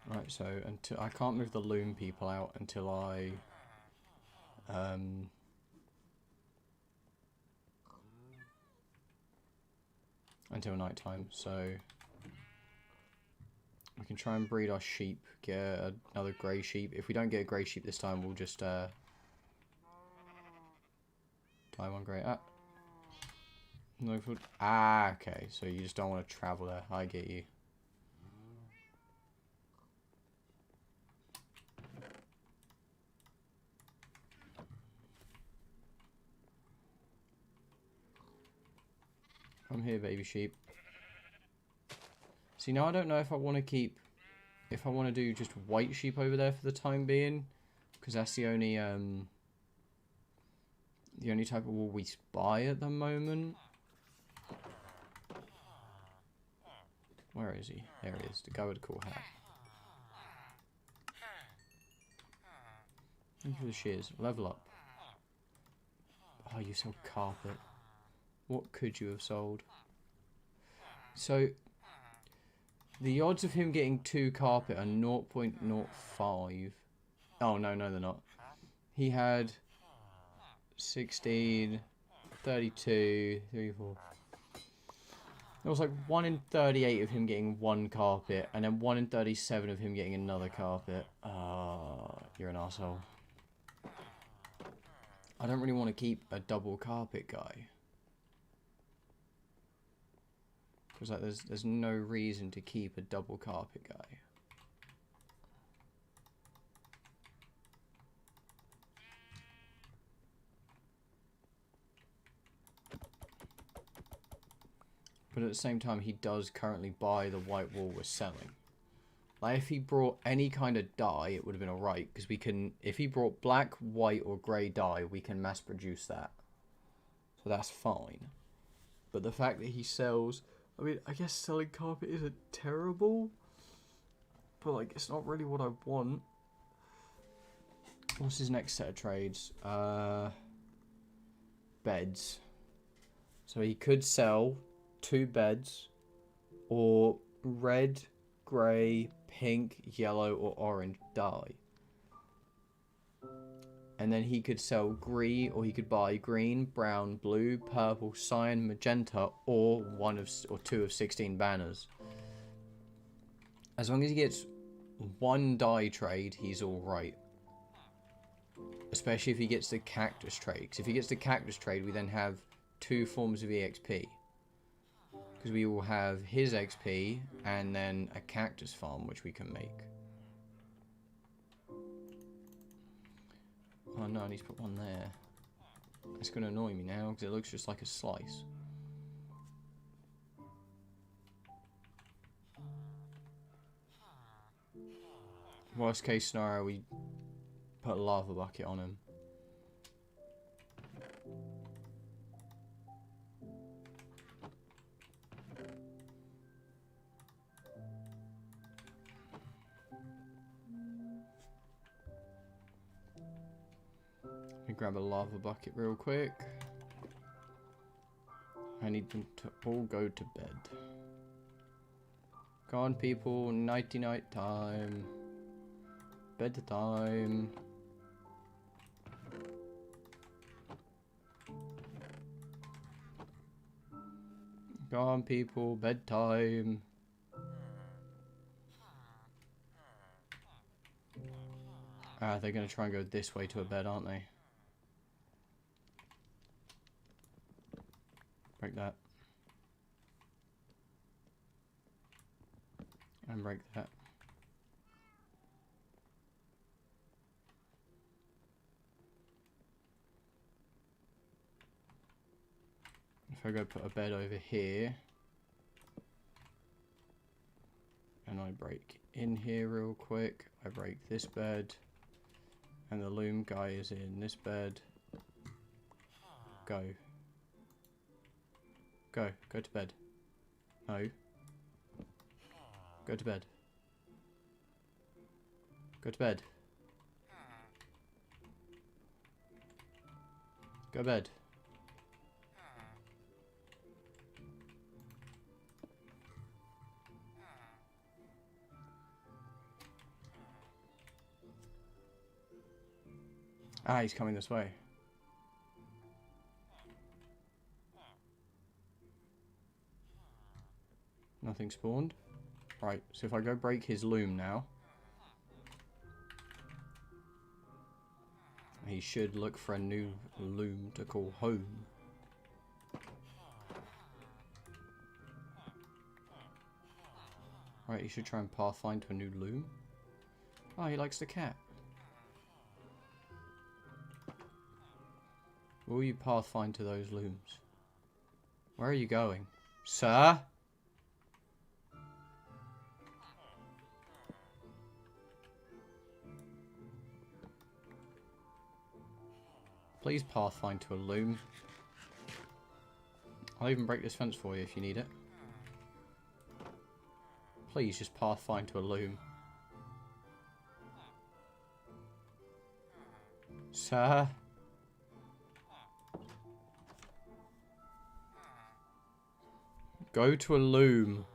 Right, so until I can't move the loom people out until I until night time. So we can try and breed our sheep, get another grey sheep. If we don't get a grey sheep this time, we'll just tie one grey. No food. Okay. So you just don't want to travel there. I get you. Come here, baby sheep. See, now I don't know if I want to keep... If I want to do just white sheep over there for the time being. Because that's the only type of wool we buy at the moment. Where is he? There he is. The guy with the cool hat. Thank you for the shears. Level up. Oh, you sold carpet. What could you have sold? So, the odds of him getting 2 carpet are 0.05. Oh, no, they're not. He had 16, 32, 34. There was like 1 in 38 of him getting 1 carpet, and then 1 in 37 of him getting another carpet. You're an asshole. I don't really want to keep a double carpet guy. Because like, there's no reason to keep a double carpet guy. But at the same time, he does currently buy the white wool we're selling. Like, if he brought any kind of dye, it would have been alright. Because we can, if he brought black, white, or grey dye, we can mass produce that. So that's fine. But the fact that he sells... I mean, I guess selling carpet isn't terrible. But, like, it's not really what I want. What's his next set of trades? Beds. So he could sell 2 beds. Or red, grey, pink, yellow, or orange dye. And then he could sell green, or he could buy green, brown, blue, purple, cyan, magenta, or 2 of 16 banners. As long as he gets 1 dye trade, he's alright. Especially if he gets the cactus trade. Because if he gets the cactus trade, we then have 2 forms of EXP. Because we will have his XP, and then a cactus farm, which we can make. Oh no, I need to put one there. It's going to annoy me now, because it looks just like a slice. Worst case scenario, we put a lava bucket on him. Let me grab a lava bucket real quick. I need them to all go to bed. Come on, people. Nighty night time. Bedtime. Come on, people. Bedtime. They're going to try and go this way to a bed, aren't they? Break that. And break that. If I go put a bed over here. And I break in here real quick. I break this bed. And the loom guy is in this bed. Go. Go. Go to bed. No. Go to bed. Go to bed. Go to bed. Ah, he's coming this way. Nothing spawned. Right, so if I go break his loom now, he should look for a new loom to call home. Right, he should try and pathfind to a new loom. Oh, he likes the cat. Will you pathfind to those looms? Where are you going? Sir? Please pathfind to a loom. I'll even break this fence for you if you need it. Please just pathfind to a loom. Sir? Go to a loom.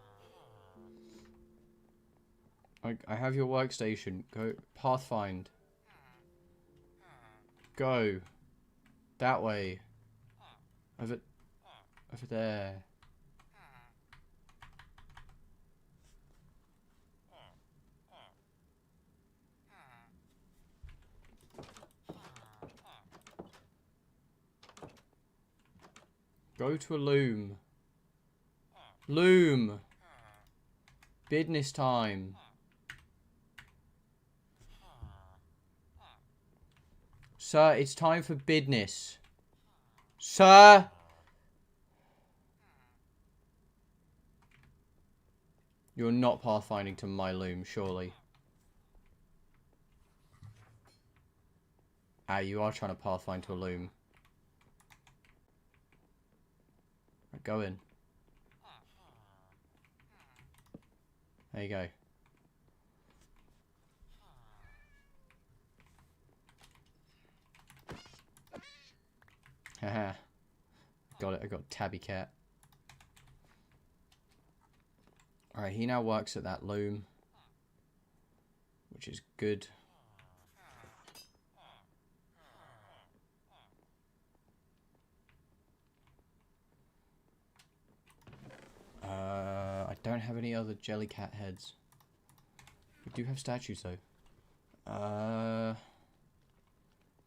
I have your workstation. Go pathfind. Go. That way. Over there. Go to a loom. Loom. Business time. Sir, it's time for business. Sir! You're not pathfinding to my loom, surely. Ah, you are trying to pathfind to a loom. Right, go in. There you go. Haha. Got it, I got Tabby Cat. Alright, he now works at that loom, which is good. I don't have any other Jellycat heads. We do have statues though.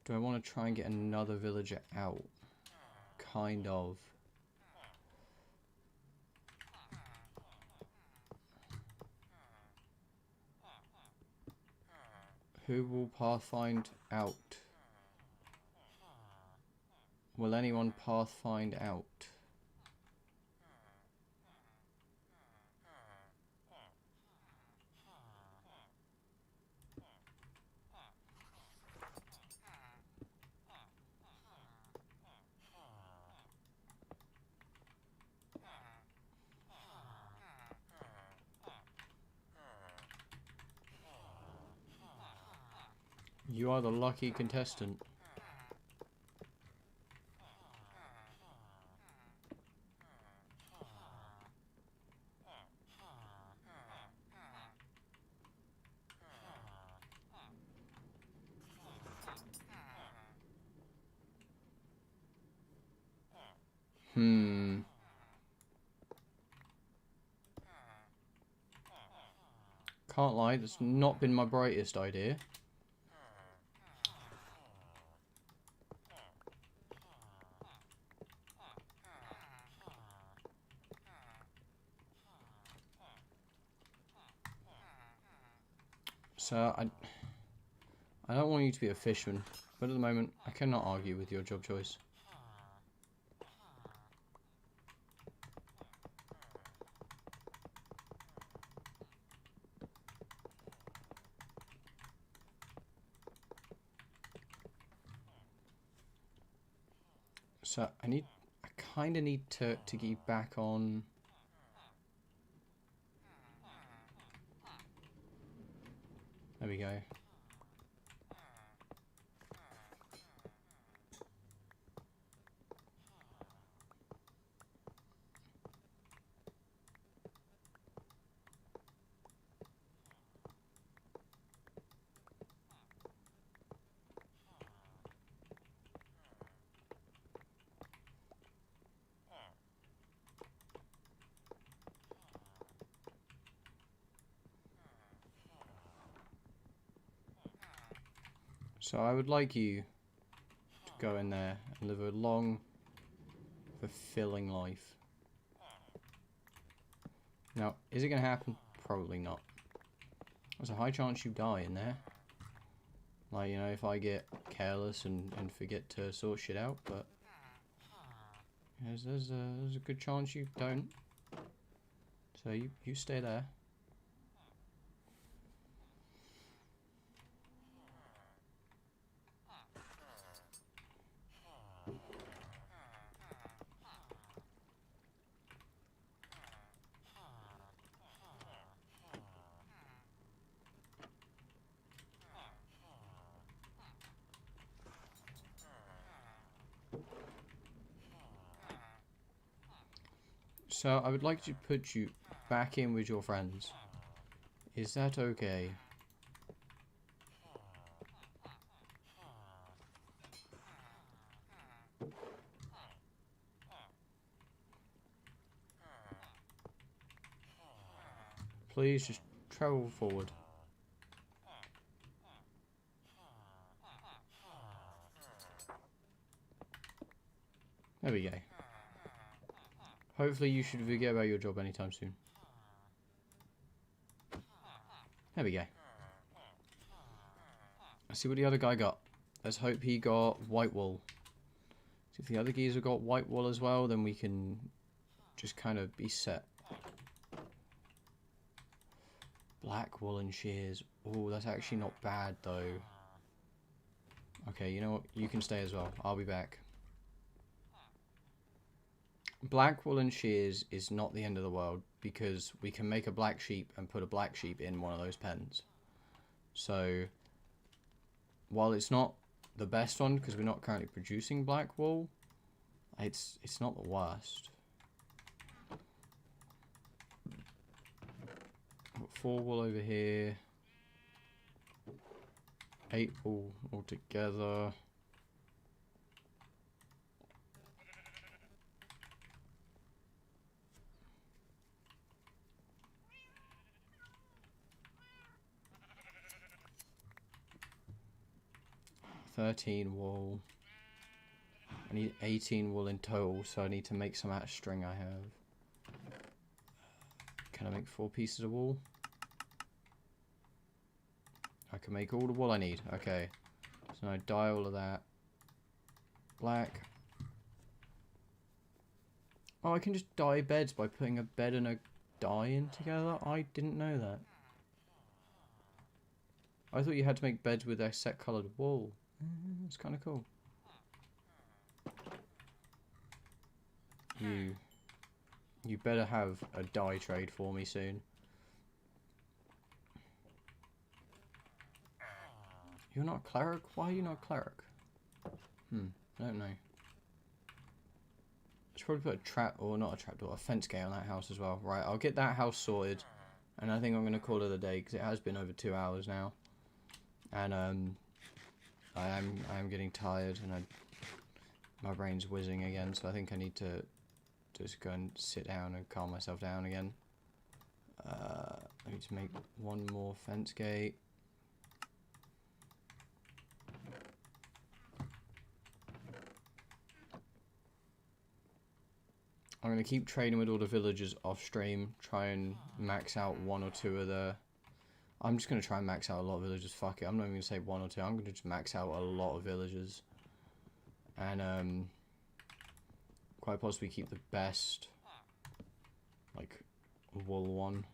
Do I want to try and get another villager out? Kind of. Who will pathfind out? Will anyone pathfind out? You are the lucky contestant. Can't lie, that's not been my brightest idea. So, I don't want you to be a fisherman, but at the moment, I cannot argue with your job choice. So I kind of need to get back on. There we go. So I would like you to go in there and live a long, fulfilling life. Now, is it going to happen? Probably not. There's a high chance you die in there. Like, you know, if I get careless and forget to sort shit out, but there's a good chance you don't. So you stay there. So I would like to put you back in with your friends. Is that okay? Please just travel forward. There we go. Hopefully you should forget about your job anytime soon. There we go. Let's see what the other guy got. Let's hope he got white wool. So if the other geezer got white wool as well, then we can just kind of be set. Black woolen shears. Oh, that's actually not bad though. Okay, you know what? You can stay as well. I'll be back. Black woolen shears is not the end of the world because we can make a black sheep and put a black sheep in one of those pens. So while it's not the best one because we're not currently producing black wool, it's not the worst. Got 4 wool over here. 8 wool altogether. Wool. I need 18 wool in total, so I need to make some out of string I have. Can I make 4 pieces of wool? I can make all the wool I need. Okay. So I dye all of that. Black. Oh, I can just dye beds by putting a bed and a dye in together? I didn't know that. I thought you had to make beds with a set coloured wool. It's kind of cool. You better have a dye trade for me soon. You're not a cleric? Why are you not a cleric? I don't know. I should probably put a trap, or not a trapdoor, a fence gate on that house as well. Right, I'll get that house sorted. And I think I'm going to call it a day, because it has been over 2 hours now. And, I am getting tired, and my brain's whizzing again, so I think I need to just go and sit down and calm myself down again. I need to make 1 more fence gate. I'm going to keep trading with all the villagers off stream, try and max out 1 or 2 of the... I'm just going to try and max out a lot of villagers, fuck it, I'm not even going to say 1 or 2, I'm going to just max out a lot of villagers. And, quite possibly keep the best, like, wool one.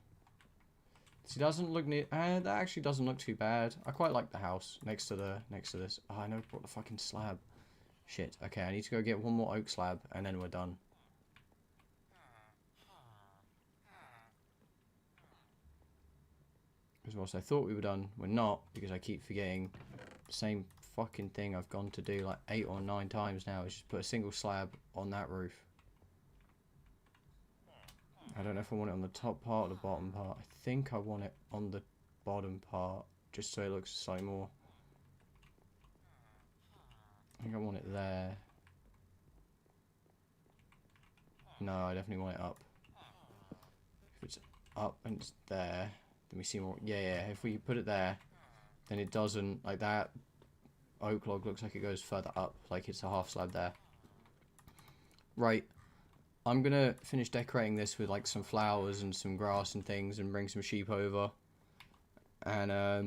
See, doesn't look near, that actually doesn't look too bad. I quite like the house next to this. Oh, I never brought the fucking slab. Shit. Okay, I need to go get one more oak slab, and then we're done. Because whilst I thought we were done, we're not, because I keep forgetting the same fucking thing I've gone to do like 8 or 9 times now, is just put a single slab on that roof. I don't know if I want it on the top part or the bottom part. I think I want it on the bottom part, just so it looks slightly more. I think I want it there. No, I definitely want it up. If it's up and it's there, then we see more. Yeah, yeah, if we put it there, then it doesn't, like that oak log looks like it goes further up, like it's a half slab there. Right, I'm gonna finish decorating this with like some flowers and some grass and things, and bring some sheep over. And I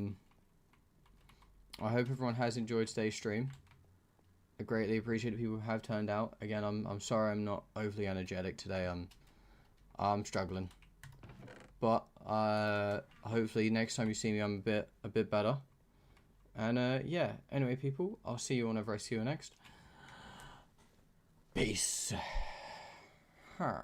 hope everyone has enjoyed today's stream. I greatly appreciate the people who have turned out. Again, I'm sorry I'm not overly energetic today. I'm struggling, but hopefully next time you see me I'm a bit better. And yeah. Anyway, people, I'll see you whenever I see you next. Peace. Huh.